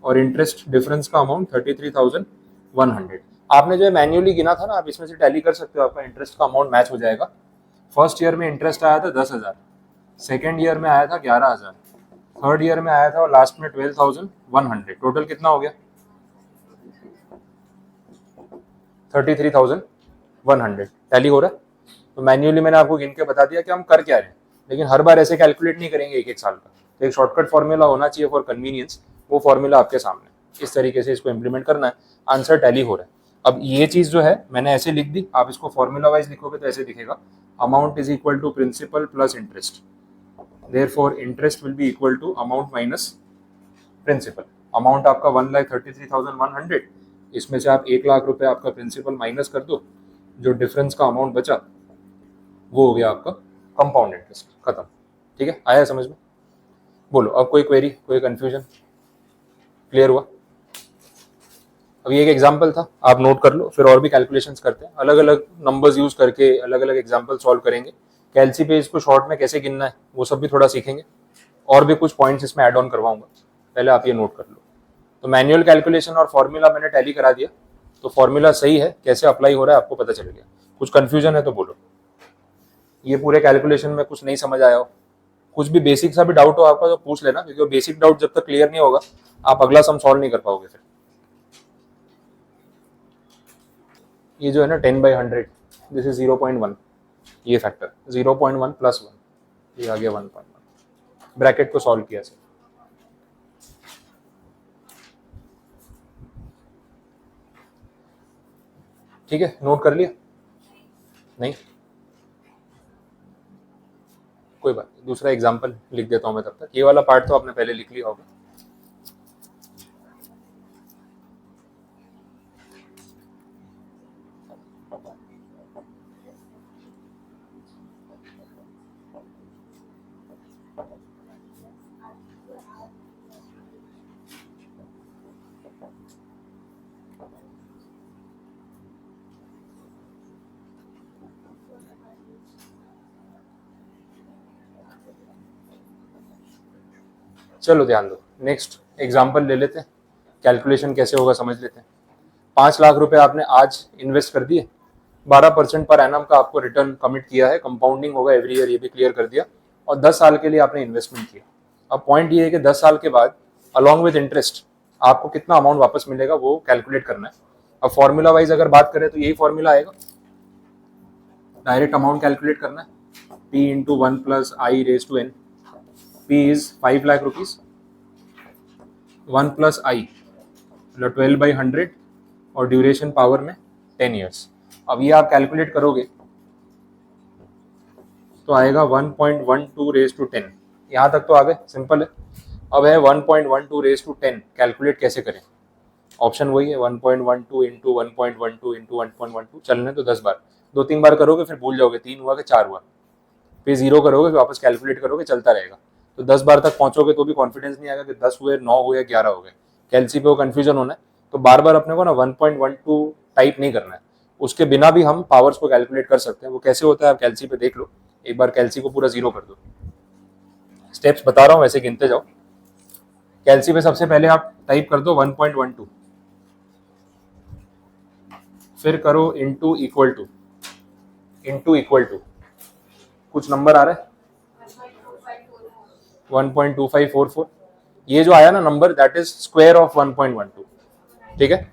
और इंटरेस्ट डिफरेंस का अमाउंट 33,100। आपने जो मैन्युअली गिना था ना, आप इसमें से टैली कर सकते हो, आपका इंटरेस्ट का अमाउंट मैच हो जाएगा। फर्स्ट ईयर में इंटरेस्ट आया था 10,000, सेकेंड ईयर में आया था 11,000, थर्ड ईयर में आया था और लास्ट में 12,100। टोटल कितना हो गया, 33,100। टैली हो रहा है। तो मैन्युअली मैंने आपको गिन के बता दिया कि हम कर क्या रहे हैं, लेकिन हर बार ऐसे कैलकुलेट नहीं करेंगे एक एक साल का। तो एक शॉर्टकट फॉर्मूला होना चाहिए फॉर कन्वीनियंस, वो फॉर्मूला आपके सामने, इस तरीके से इसको इंप्लीमेंट करना है, आंसर टैली हो रहा है। अब ये चीज़ जो है मैंने ऐसे लिख दी, आप इसको फॉर्मूला वाइज लिखोगे तो ऐसे दिखेगा, amount is equal to principal plus interest. Therefore interest will be equal to amount minus principal. Amount आपका 1,33,100, इसमें से आप 1 लाख रुपए आपका प्रिंसिपल माइनस कर दो, जो डिफरेंस का अमाउंट बचा वो हो गया आपका कंपाउंड इंटरेस्ट। खत्म। ठीक है, आया समझ में? बोलो अब कोई क्वेरी, कोई कंफ्यूजन? क्लियर हुआ? अब ये एक एग्जांपल था, आप नोट कर लो, फिर और भी कैलकुलेशंस करते हैं, अलग अलग नंबर्स यूज करके अलग अलग एग्जांपल सॉल्व करेंगे। कैलसी पे इसको शॉर्ट में कैसे गिनना है वो सब भी थोड़ा सीखेंगे, और भी कुछ पॉइंट्स इसमें ऐड ऑन करवाऊंगा, पहले आप ये नोट कर लो। तो मैनुअल कैलकुलेशन और फॉर्मूला मैंने टैली करा दिया, तो फॉर्मूला सही है, कैसे अप्लाई हो रहा है आपको पता चल गया। कुछ कंफ्यूजन है तो बोलो। ये पूरे कैलकुलेशन में कुछ नहीं समझ आया हो, कुछ भी बेसिक सा भी डाउट हो आपका तो पूछ लेना, क्योंकि बेसिक डाउट जब तक क्लियर नहीं होगा आप अगला सम सॉल्व नहीं कर पाओगे। फिर ये जो है ना 10/100, दिस इज 0.1, ये फैक्टर 0.1 + 1, ये आ गया 1.1। ब्रैकेट को सॉल्व किया सर। ठीक है, नोट कर लिया? नहीं, कोई बात नहीं, दूसरा एग्जांपल लिख देता हूं मैं तब तक। ये वाला पार्ट तो आपने पहले लिख लिया होगा। चलो ध्यान दो, नेक्स्ट एग्जांपल ले लेते हैं, कैलकुलेशन कैसे होगा समझ लेते हैं। 5 लाख रुपए आपने आज इन्वेस्ट कर दिए, 12% पर एनम का आपको रिटर्न कमिट किया है, कंपाउंडिंग होगा एवरी ईयर, ये भी क्लियर कर दिया, और 10 साल के लिए आपने इन्वेस्टमेंट किया। अब पॉइंट ये है कि 10 साल के बाद अलॉन्ग विद इंटरेस्ट आपको कितना अमाउंट वापस मिलेगा वो कैलकुलेट करना है। अब फॉर्मूला वाइज अगर बात करें तो यही फॉर्मूला आएगा, डायरेक्ट अमाउंट कैलकुलेट करना है, P × 1 + I⁻n। P is 5 lakh rupees, 1 + I मतलब 12/100, और ड्यूरेशन पावर में 10 ईयर्स। अब ये आप कैलकुलेट करोगे तो आएगा 1.12 × 10। यहाँ तक तो आ गए, सिंपल है। अब है 1.12 × 10, कैलकुलेट कैसे करें? ऑप्शन वही है, 1.12 × 1.12 × 1.12, चलने तो 10 बार, 2-3 बार करोगे फिर भूल जाओगे, 3 हुआ कि 4 हुआ, फिर 0 करोगे फिर वापस कैलकुलेट करोगे, चलता रहेगा। तो 10 बार तक पहुंचोगे तो भी कॉन्फिडेंस नहीं आएगा कि 10 हुए, 9 हुए, 11 हो गए। कैलसी पे वो कंफ्यूजन होना है, तो बार बार अपने को ना 1.12 टाइप नहीं करना है, उसके बिना भी हम पावर्स को कैलकुलेट कर सकते हैं। वो कैसे होता है आप कैलसी पे देख लो, एक बार कैलसी को पूरा 0 कर दो। स्टेप्स बता रहा हूँ वैसे गिनते जाओ। कैलसी पे सबसे पहले आप टाइप कर दो 1.12, फिर करो इनटू इक्वल टू कुछ नंबर आ रहा है 1.2544, ये जो आया ना number that is square of 1.12। ठीक है,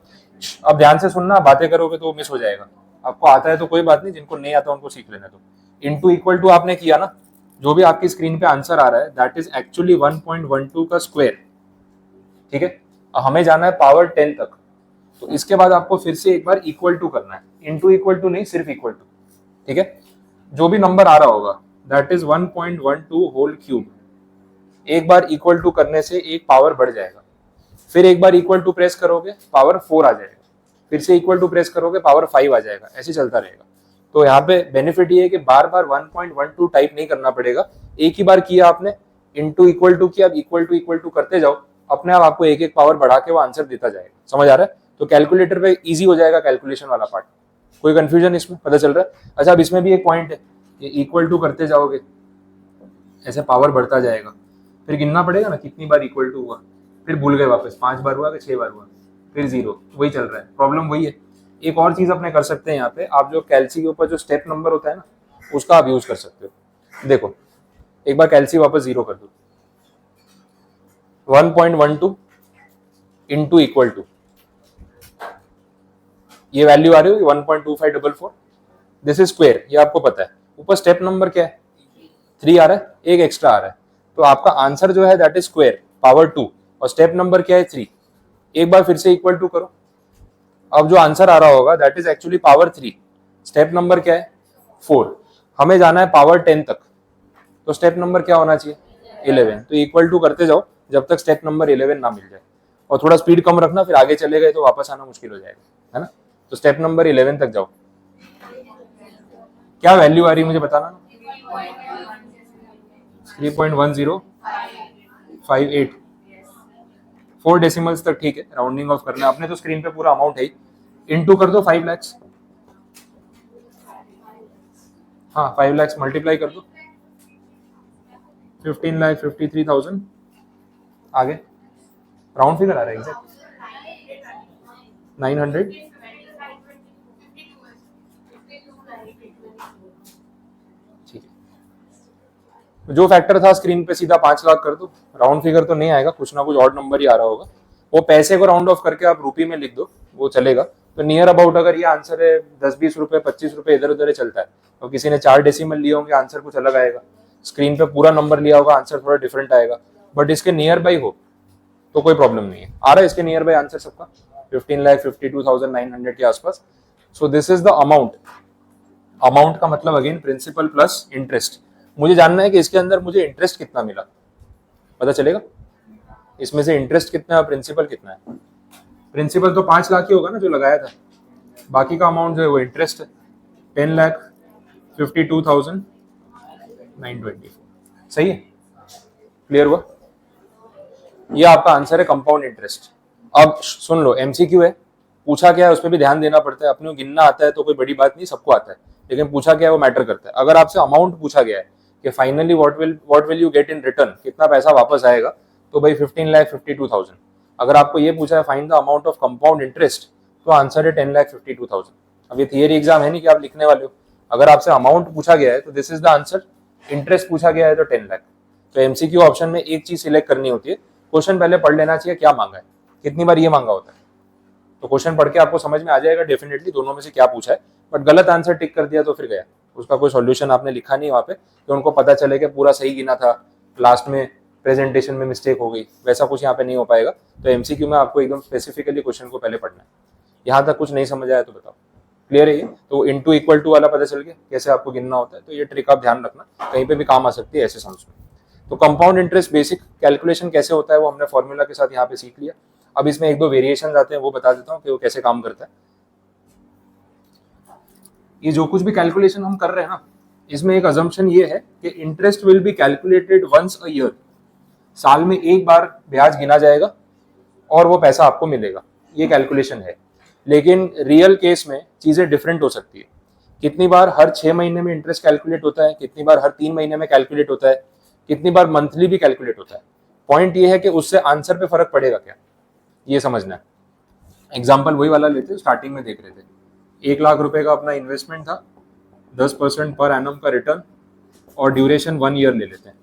अब ध्यान से सुनना, बातें करोगे तो मिस हो जाएगा। आपको आता है तो कोई बात नहीं, जिनको नहीं आता उनको सीख लेने दो। इनटू इक्वल टू आपने किया ना, जो भी आपकी स्क्रीन पे आंसर आ रहा है दैट इज एक्चुअली 1.12 का स्क्वायर। ठीक है, हमें जाना है पावर 10 तक, तो इसके बाद आपको फिर से एक बार इक्वल टू करना है, इनटू इक्वल टू नहीं, सिर्फ इक्वल टू। ठीक है, जो भी नंबर आ रहा होगा दैट इज 1.12 होल क्यूब। एक बार इक्वल टू करने से एक पावर बढ़ जाएगा, फिर एक बार इक्वल टू प्रेस करोगे पावर 4 आ जाएगा, फिर से इक्वल टू प्रेस करोगे पावर 5 आ जाएगा, ऐसे चलता रहेगा। तो यहाँ पे बेनिफिट ये है कि बार बार 1.12 टाइप नहीं करना पड़ेगा, एक ही बार किया आपने, इनटू इक्वल टू किया, अब इक्वल टू करते जाओ, अपने आप आपको एक एक पावर बढ़ा के वो आंसर देता जाएगा। समझ आ रहा है? तो कैलकुलेटर पे इजी हो जाएगा कैलकुलेशन वाला पार्ट। कोई कंफ्यूजन इसमें पता चल रहा है? अच्छा, अब इसमें भी एक पॉइंट है, ये इक्वल टू करते जाओगे ऐसे पावर बढ़ता जाएगा, फिर गिनना पड़ेगा ना कितनी बार इक्वल टू हुआ, फिर भूल गए वापस 5 बार हुआ कि 6 बार हुआ, फिर 0, वही चल रहा है, प्रॉब्लम वही है। एक और चीज अपने कर सकते हैं यहाँ पे, आप जो कैलसी के ऊपर जो स्टेप नंबर होता है ना उसका आप यूज कर सकते हो। देखो एक बार कैलसी वापस 0 कर दो, 1.12 इंटू इक्वल टू, ये वैल्यू आ रही होगी 1.2544, दिस इज स्क्वायर, ये आपको पता है। ऊपर स्टेप नंबर क्या है 3 आ रहा है, एक एक्स्ट्रा आ रहा है, तो आपका आंसर जो है दैट इज स्क्वायर पावर 2, और स्टेप नंबर क्या है 3। एक बार फिर से इक्वल टू करो, अब जो आंसर आ रहा होगा that is actually power 3, step number क्या है 4, हमें जाना है पावर 10 तक, तो स्टेप नंबर क्या होना चाहिए 11, तो इक्वल टू करते जाओ जब तक स्टेप नंबर 11 ना मिल जाए, और थोड़ा स्पीड कम रखना, फिर आगे चले गए तो वापस आना मुश्किल हो जाएगा, है ना। तो स्टेप नंबर 11 तक जाओ। क्या वैल्यू आ रही है मुझे बताना ना। 3.1058, 4 डेसिमल्स तक ठीक है, राउंडिंग ऑफ करना है। अपने तो स्क्रीन पे पूरा अमाउंट है, इनटू कर दो 5 लाख। हाँ 5 लाख मल्टीप्लाई कर दो 15,53,000, आगे राउंड फिगर आ रहा है एग्जैक्ट 900। ठीक है, जो फैक्टर था स्क्रीन पे सीधा 5 लाख कर दो, राउंड फिगर तो नहीं आएगा, कुछ ना कुछ ऑड नंबर ही आ रहा होगा। वो पैसे को राउंड ऑफ करके आप रुपये में लिख दो, वो चलेगा। तो नियर अबाउट अगर ये आंसर है 10-20 रुपए 25 रुपए इधर उधर चलता है, और किसी ने 4 डेसिमल लिए होंगे आंसर कुछ अलग आएगा, स्क्रीन पे पूरा नंबर लिया होगा आंसर थोड़ा डिफरेंट आएगा, बट इसके नियर बाई हो तो कोई प्रॉब्लम नहीं है। आ रहा है इसके नियर बाई आंसर सबका 15,52,900 के आसपास। So this is the amount. Amount का मतलब अगेन प्रिंसिपल प्लस इंटरेस्ट। मुझे जानना है कि इसके अंदर मुझे इंटरेस्ट कितना मिला, पता चलेगा इसमें से इंटरेस्ट कितना है, प्रिंसिपल कितना है। प्रिंसिपल तो 5 लाख ही होगा ना जो लगाया था, बाकी का अमाउंट जो है वो इंटरेस्ट है 10,52,924। सही है, क्लियर हुआ। ये आपका आंसर है कंपाउंड इंटरेस्ट। अब सुन लो, एमसीक्यू है, पूछा क्या है उस पर भी ध्यान देना पड़ता है। अपने को गिनना आता है तो कोई बड़ी बात नहीं, सबको आता है, लेकिन पूछा क्या है वो मैटर करता है। अगर आपसे अमाउंट पूछा गया है कि finally what will you get in return, कितना पैसा वापस आएगा, तो भाई 15,52,000। अगर आपको ये पूछा है find the amount of compound interest, तो आंसर है 10,52,000। अब ये थियरी एग्जाम है नहीं कि आप लिखने वाले हो। अगर आपसे अमाउंट पूछा गया है तो this is the answer, interest पूछा गया है तो 10 लाख। तो एमसीक्यू ऑप्शन में एक चीज सिलेक्ट करनी होती है, क्वेश्चन पहले पढ़ लेना चाहिए क्या मांगा है, कितनी बार ये मांगा होता है। तो क्वेश्चन पढ़ के आपको समझ में आ जाएगा डेफिनेटली दोनों में से क्या पूछा है। बट गलत आंसर टिक कर दिया तो फिर गया, उसका कोई सॉल्यूशन आपने लिखा नहीं वहाँ पे, तो उनको पता चले कि पूरा सही गिना था, लास्ट में प्रेजेंटेशन में मिस्टेक हो गई, वैसा कुछ यहाँ पे नहीं हो पाएगा। तो एमसीक्यू में आपको एकदम स्पेसिफिकली क्वेश्चन को पहले पढ़ना है। यहाँ तक कुछ नहीं समझ आया तो बताओ, क्लियर है ये। तो इनटू इक्वल टू वाला पता चल गया कैसे आपको गिनना होता है। तो ये ट्रिक आप ध्यान रखना, कहीं पे भी काम आ सकती है ऐसे सम्स में। तो कंपाउंड इंटरेस्ट बेसिक कैलकुलेशन कैसे होता है वो हमने फॉर्मूला के साथ यहाँ पे सीख लिया। अब इसमें एक दो वेरिएशन आते हैं, वो बता देता हूँ कि वो कैसे काम करता है। ये जो कुछ भी कैलकुलेशन हम कर रहे हैं ना, इसमें एक अजम्पशन ये है कि interest will be calculated once a year, साल में एक बार ब्याज गिना जाएगा और वो पैसा आपको मिलेगा, ये कैलकुलेशन है। लेकिन रियल केस में चीजें डिफरेंट हो सकती है। कितनी बार हर 6 महीने में इंटरेस्ट कैलकुलेट होता है, कितनी बार हर 3 महीने में कैलकुलेट होता है, कितनी बार मंथली भी कैलकुलेट होता है। पॉइंट ये है कि उससे आंसर पे फर्क पड़ेगा क्या, ये समझना है। एग्जाम्पल वही वाला लेते हैं, स्टार्टिंग में देख रहे थे 1 लाख रुपए का अपना इन्वेस्टमेंट था, 10% पर एनम का रिटर्न, और ड्यूरेशन 1 ईयर ले लेते हैं।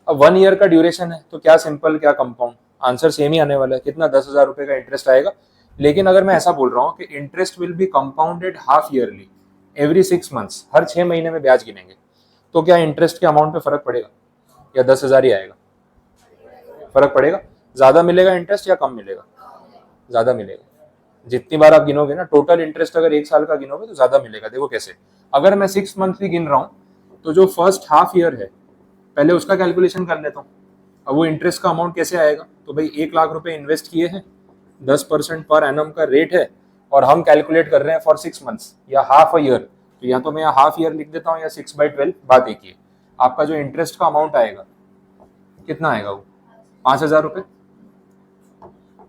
अब 1 ईयर का ड्यूरेशन है तो क्या सिंपल क्या कंपाउंड, आंसर सेम ही आने वाला है, कितना 10,000 रुपए का इंटरेस्ट आएगा। लेकिन अगर मैं ऐसा बोल रहा हूँ कि interest will be compounded half yearly every 6 months, हर 6 महीने में ब्याज गिनेंगे, तो क्या इंटरेस्ट के अमाउंट पे फर्क पड़ेगा या 10,000 ही आएगा? फर्क पड़ेगा, ज्यादा मिलेगा इंटरेस्ट या कम मिलेगा? ज्यादा मिलेगा। जितनी बार आप गिनोगे ना, टोटल इंटरेस्ट अगर 1 साल का गिनोगे तो ज्यादा मिलेगा। देखो कैसे, अगर मैं 6 मंथली गिन रहा हूँ तो जो फर्स्ट हाफ ईयर है पहले उसका कैलकुलेशन कर लेता हूँ। अब वो इंटरेस्ट का अमाउंट कैसे आएगा, तो भाई 1 लाख रुपए इन्वेस्ट किए हैं, 10% पर एनम का रेट है, और हम कैलकुलेट कर रहे हैं फॉर 6 मंथ्स या हाफ अ ईयर, तो या तो मैं यहाँ हाफ ईयर लिख देता हूँ या 6/12, बात एक ही है। आपका जो इंटरेस्ट का अमाउंट आएगा कितना आएगा, वो 5,000 रुपए।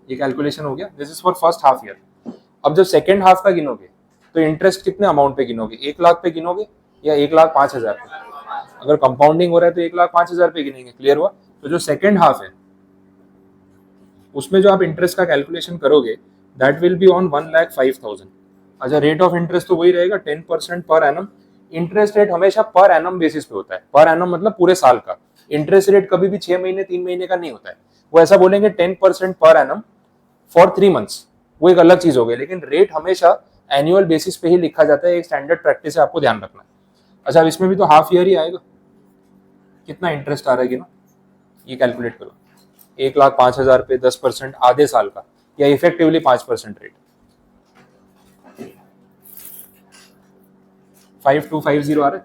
ये कैलकुलेशन हो गया, this is for first half year. अब जब सेकेंड हाफ का गिनोगे तो इंटरेस्ट कितने अमाउंट पे गिनोगे, 1 लाख पे गिनोगे या 1,05,000 पे? अगर कंपाउंडिंग हो रहा है तो 1,05,000 पे गिनेंगे, क्लियर हुआ। तो जो सेकेंड हाफ है उसमें जो आप इंटरेस्ट का कैलकुलेशन करोगे दैट विल बी ऑन 1,05,000। अच्छा, रेट ऑफ इंटरेस्ट तो वही रहेगा 10% पर एनम। इंटरेस्ट रेट हमेशा पर एनम बेसिस पे होता है, पर एनम मतलब पूरे साल का। इंटरेस्ट रेट कभी भी 6 महीने 3 महीने का नहीं होता है। वो ऐसा बोलेंगे 10% पर एनम फॉर 3 मंथ्स, वो एक अलग चीज हो गई, लेकिन रेट हमेशा एनुअल बेसिस पे ही लिखा जाता है, एक स्टैंडर्ड प्रैक्टिस है, आपको ध्यान रखना है। अच्छा, अब इसमें भी तो हाफ ईयर ही आएगा, कितना इंटरेस्ट आ रहा है ना, ये कैलकुलेट करो। 1,05,000 पे 10% आधे साल का, या इफेक्टिवली 5% रेट, 5250 आ रहा है।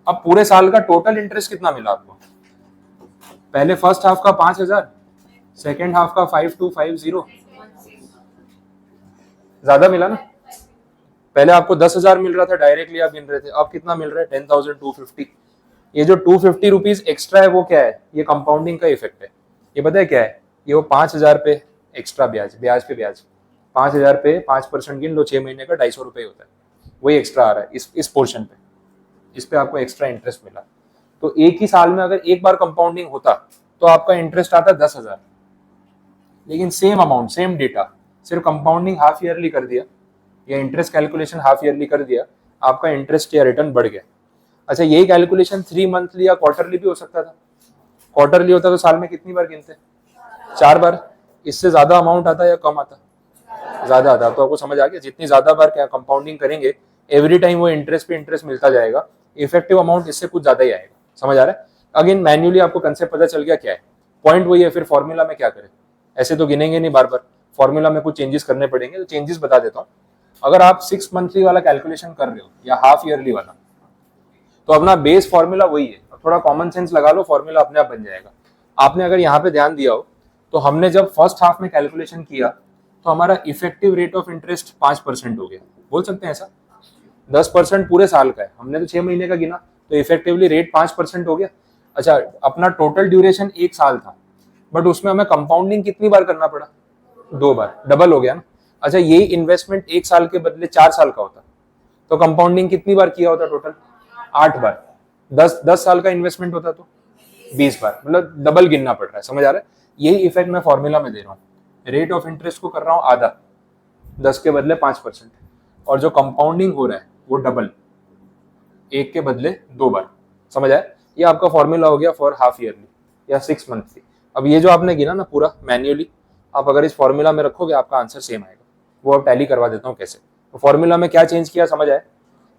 अब पूरे साल का टोटल इंटरेस्ट कितना मिला आपको? पहले फर्स्ट हाफ का 5,000, सेकेंड हाफ का 5250, ज्यादा मिला ना। पहले आपको 10,000 मिल रहा था डायरेक्टली, आप गिन रहे थे, अब कितना मिल रहा है? 10,250। ये जो 250 रुपीज एक्स्ट्रा है वो क्या है? ये कंपाउंडिंग का इफेक्ट है। ये पता है क्या है? ये वो 5,000 पे एक्स्ट्रा ब्याज, ब्याज पे ब्याज, 5,000 पे 5% गिन लो, 6 महीने का 250 रुपये होता है, वही एक्स्ट्रा आ रहा है इस पोर्शन पे, इस पे आपको एक्स्ट्रा इंटरेस्ट मिला। तो एक ही साल में अगर एक बार कंपाउंडिंग होता तो आपका इंटरेस्ट आता 10,000, लेकिन सेम अमाउंट सेम डेटा, सिर्फ कंपाउंडिंग हाफ ईयरली कर दिया या इंटरेस्ट कैलकुलेशन हाफ ईयरली कर दिया, आपका इंटरेस्ट या रिटर्न बढ़ गया। अच्छा, यही कैलकुलेशन 3 मंथली या क्वार्टरली भी हो सकता था। क्वार्टरली होता तो साल में कितनी बार गिनते? 4 बार। इससे ज्यादा अमाउंट आता या कम आता? ज्यादा आता। तो आपको समझ आ गया, जितनी ज्यादा बार क्या कंपाउंडिंग करेंगे एवरी टाइम वो इंटरेस्ट पे इंटरेस्ट मिलता जाएगा, इफेक्टिव अमाउंट इससे कुछ ज्यादा ही आएगा। समझ आ रहा है? अगेन मैन्युअली आपको कंसेप्ट पता चल गया क्या है, पॉइंट वही है। फिर फॉर्मूला में क्या करें, ऐसे तो गिनेंगे नहीं बार बार, फॉर्मूला में कुछ चेंजेस करने पड़ेंगे। तो चेंजेस बता देता हूँ। अगर आप 6 मंथली वाला कैलकुलेशन कर रहे हो या हाफ ईयरली वाला, तो अपना बेस फॉर्मूला वही है, थोड़ा कॉमन सेंस लगा लो, फॉर्मूला अपने आप बन जाएगा। आपने अगर यहाँ पे ध्यान दिया हो तो हमने जब फर्स्ट हाफ में कैलकुलेशन किया तो हमारा इफेक्टिव रेट ऑफ इंटरेस्ट 5% हो गया, बोल सकते हैं ऐसा। 10% पूरे साल का है, हमने तो 6 महीने का गिना, तो इफेक्टिवली रेट 5% हो गया। अच्छा, अपना टोटल ड्यूरेशन 1 साल था, बट उसमें हमें कंपाउंडिंग कितनी बार करना पड़ा? 2 बार, डबल हो गया ना। अच्छा, यही इन्वेस्टमेंट 1 साल के बदले 4 साल का होता तो कंपाउंडिंग कितनी बार किया होता? टोटल 8 बार। 10 साल का इन्वेस्टमेंट होता तो 20 बार, मतलब डबल गिनना पड़ रहा है। समझ आ रहा है? यही इफेक्ट मैं फॉर्मूला में दे रहा हूँ। रेट ऑफ इंटरेस्ट को कर रहा हूँ आधा, 10 के बदले 5%, और जो कंपाउंडिंग हो रहा है वो डबल, 1 के बदले 2 बार। समझ आया? ये आपका फॉर्मूला हो गया फॉर हाफ ईयरली या 6 मंथली। अब ये जो आपने गिना ना पूरा मैन्युअली, आप अगर इस फॉर्मूला में रखोगे आपका आंसर सेम आएगा। वो अब टैली करवा देता हूँ कैसे। तो फॉर्मूला में क्या चेंज किया समझ आए?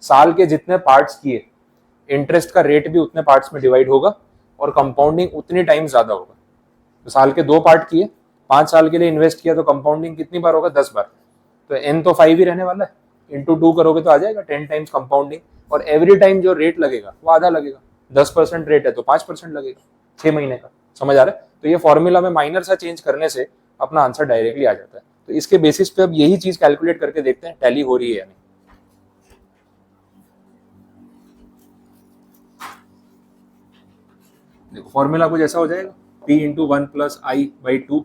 साल के जितने पार्ट्स किए, इंटरेस्ट का रेट भी उतने पार्ट्स में डिवाइड होगा और कंपाउंडिंग उतनी टाइम ज्यादा होगा। तो साल के 2 पार्ट किए, 5 साल के लिए इन्वेस्ट किया, तो कंपाउंडिंग कितनी बार होगा? 10 बार। तो एन तो 5 ही रहने वाला है, इंटू 2 करोगे तो आ जाएगा 10 टाइम्स कंपाउंडिंग। और एवरी टाइम जो रेट लगेगा वो आधा लगेगा, 10% रेट है तो 5% लगेगा 6 महीने का। समझ आ रहा है? तो ये फॉर्मूला में माइनर सा चेंज करने से अपना आंसर डायरेक्टली आ जाता है। तो इसके बेसिस पे अब यही चीज कैलकुलेट करके देखते हैं टैली हो रही है या नहीं। देखो फॉर्मूला कुछ ऐसा हो जाएगा, P into 1 plus I by 2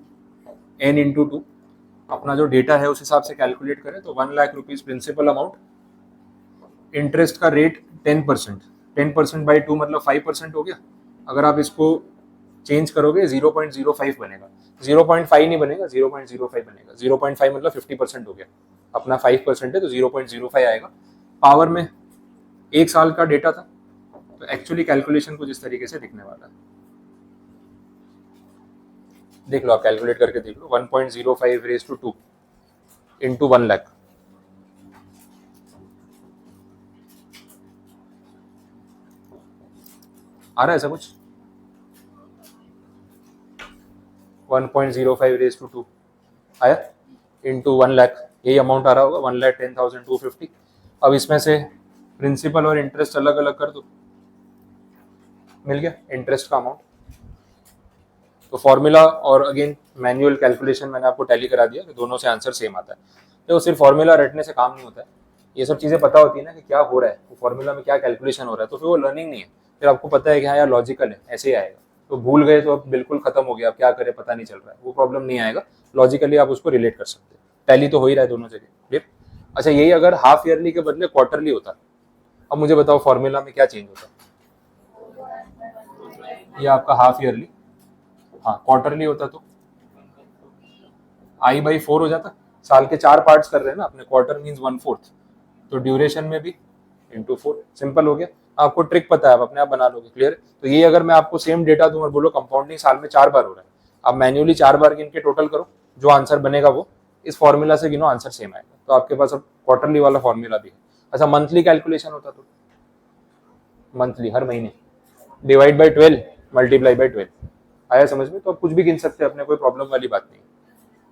N into 2। अपना जो डेटा है उस हिसाब से कैलकुलेट करें तो 1 lakh rupees principal amount, interest का रेट 10%, 10% बाई 2 मतलब 5% हो गया। अगर आप इसको चेंज करोगे 0.05 बनेगा, 0.5 नहीं बनेगा, 0.05 बनेगा। 0.5 मतलब 50% हो गया, अपना 5% है तो 0.05 आएगा। पावर में 1 साल का डेटा था, तो एक्चुअली कैलकुलेशन कुछ इस तरीके से दिखने वाला है। देख लो, आप कैलकुलेट करके देख लो, 1.05 रेज टू 2 इंटू 1 लाख, आ रहा है ऐसा कुछ? 1.05 रेज टू 2 आया इंटू 1 लाख, यही अमाउंट आ रहा होगा, 1,10,250। अब इसमें से प्रिंसिपल और इंटरेस्ट अलग अलग कर दो, मिल गया इंटरेस्ट का अमाउंट। तो फॉर्मूला और अगेन मैनुअल कैलकुलेशन मैंने आपको टैली करा दिया कि दोनों से आंसर सेम आता है। तो सिर्फ फॉर्मूला रटने से काम नहीं होता है, ये सब चीज़ें पता होती है ना कि क्या हो रहा है, वो फॉर्मूला में क्या कैलकुलेशन हो रहा है, तो फिर वो लर्निंग नहीं है। फिर आपको पता है कि हाँ यार लॉजिकल है, ऐसे ही आएगा। तो भूल गए तो अब बिल्कुल खत्म हो गया, अब क्या करें पता नहीं चल रहा है, वो प्रॉब्लम नहीं आएगा। लॉजिकली आप उसको रिलेट कर सकते हैं, टैली तो हो ही रहा है दोनों जगह। अच्छा, यही अगर हाफ ईयरली के बदले क्वार्टरली होता, अब मुझे बताओ फॉर्मूला में क्या चेंज होता? ये आपका हाफ ईयरली, हाँ क्वार्टरली होता तो आई बाई 4 हो जाता। साल के 4 पार्ट्स कर रहे हैं ना अपने, क्वार्टर मीन्स 1/4, तो ड्यूरेशन में भी इंटू 4, सिंपल हो गया। आपको ट्रिक पता है, आप अपने आप बना लोगे। क्लियर? तो ये अगर मैं आपको सेम डेटा दूं और बोलो कंपाउंडिंग साल में 4 बार हो रहा है, आप मैन्युअली 4 बार गिन के टोटल करो, जो आंसर बनेगा वो इस फॉर्मूला से गिनो, आंसर सेम आएगा। तो आपके पास अब क्वार्टरली वाला फॉर्मूला भी है। अच्छा, मंथली कैलकुलेशन होता तो मंथली हर महीने डिवाइड बाई 12 मल्टीप्लाई बाई 12, आया समझ में? तो आप कुछ भी गिन सकते हैं अपने, कोई प्रॉब्लम वाली बात नहीं।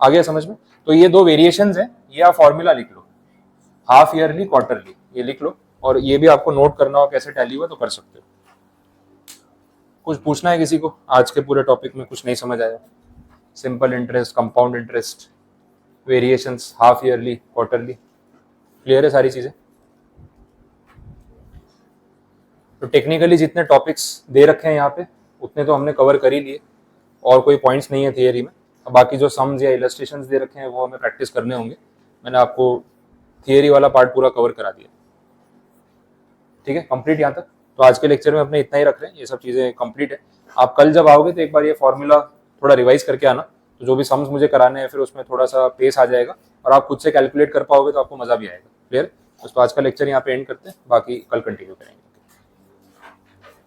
आ गया समझ में? तो ये 2 वेरिएशंस हैं, ये आप फॉर्मूला लिख लो, हाफ ईयरली क्वार्टरली, ये लिख लो। और ये भी आपको नोट करना हो कैसे टैली हुआ तो कर सकते हो। कुछ पूछना है किसी को आज के पूरे टॉपिक में? कुछ नहीं समझ आया? Simple interest, compound interest, variations, half yearly, quarterly, clear है सारी चीजें? तो टेक्निकली जितने टॉपिक्स दे रखे हैं यहाँ पे उतने तो हमने कवर कर ही लिए, और कोई पॉइंट्स नहीं है थियरी में। अब बाकी जो सम्स या इलस्ट्रेशंस दे रखे हैं वो हमें प्रैक्टिस करने होंगे। मैंने आपको थियरी वाला पार्ट पूरा कवर करा दिया। ठीक है, कंप्लीट यहाँ तक। तो आज के लेक्चर में अपने इतना ही रख रहे हैं, ये सब चीज़ें कंप्लीट है। आप कल जब आओगे तो एक बार ये फॉर्मूला थोड़ा रिवाइज करके आना, तो जो भी सम्स मुझे कराने हैं फिर उसमें थोड़ा सा पेस आ जाएगा और आप खुद से कैलकुलेट कर पाओगे तो आपको मजा भी आएगा। क्लियर? तो आज का लेक्चर यहाँ पे एंड करते हैं, बाकी कल कंटिन्यू करेंगे।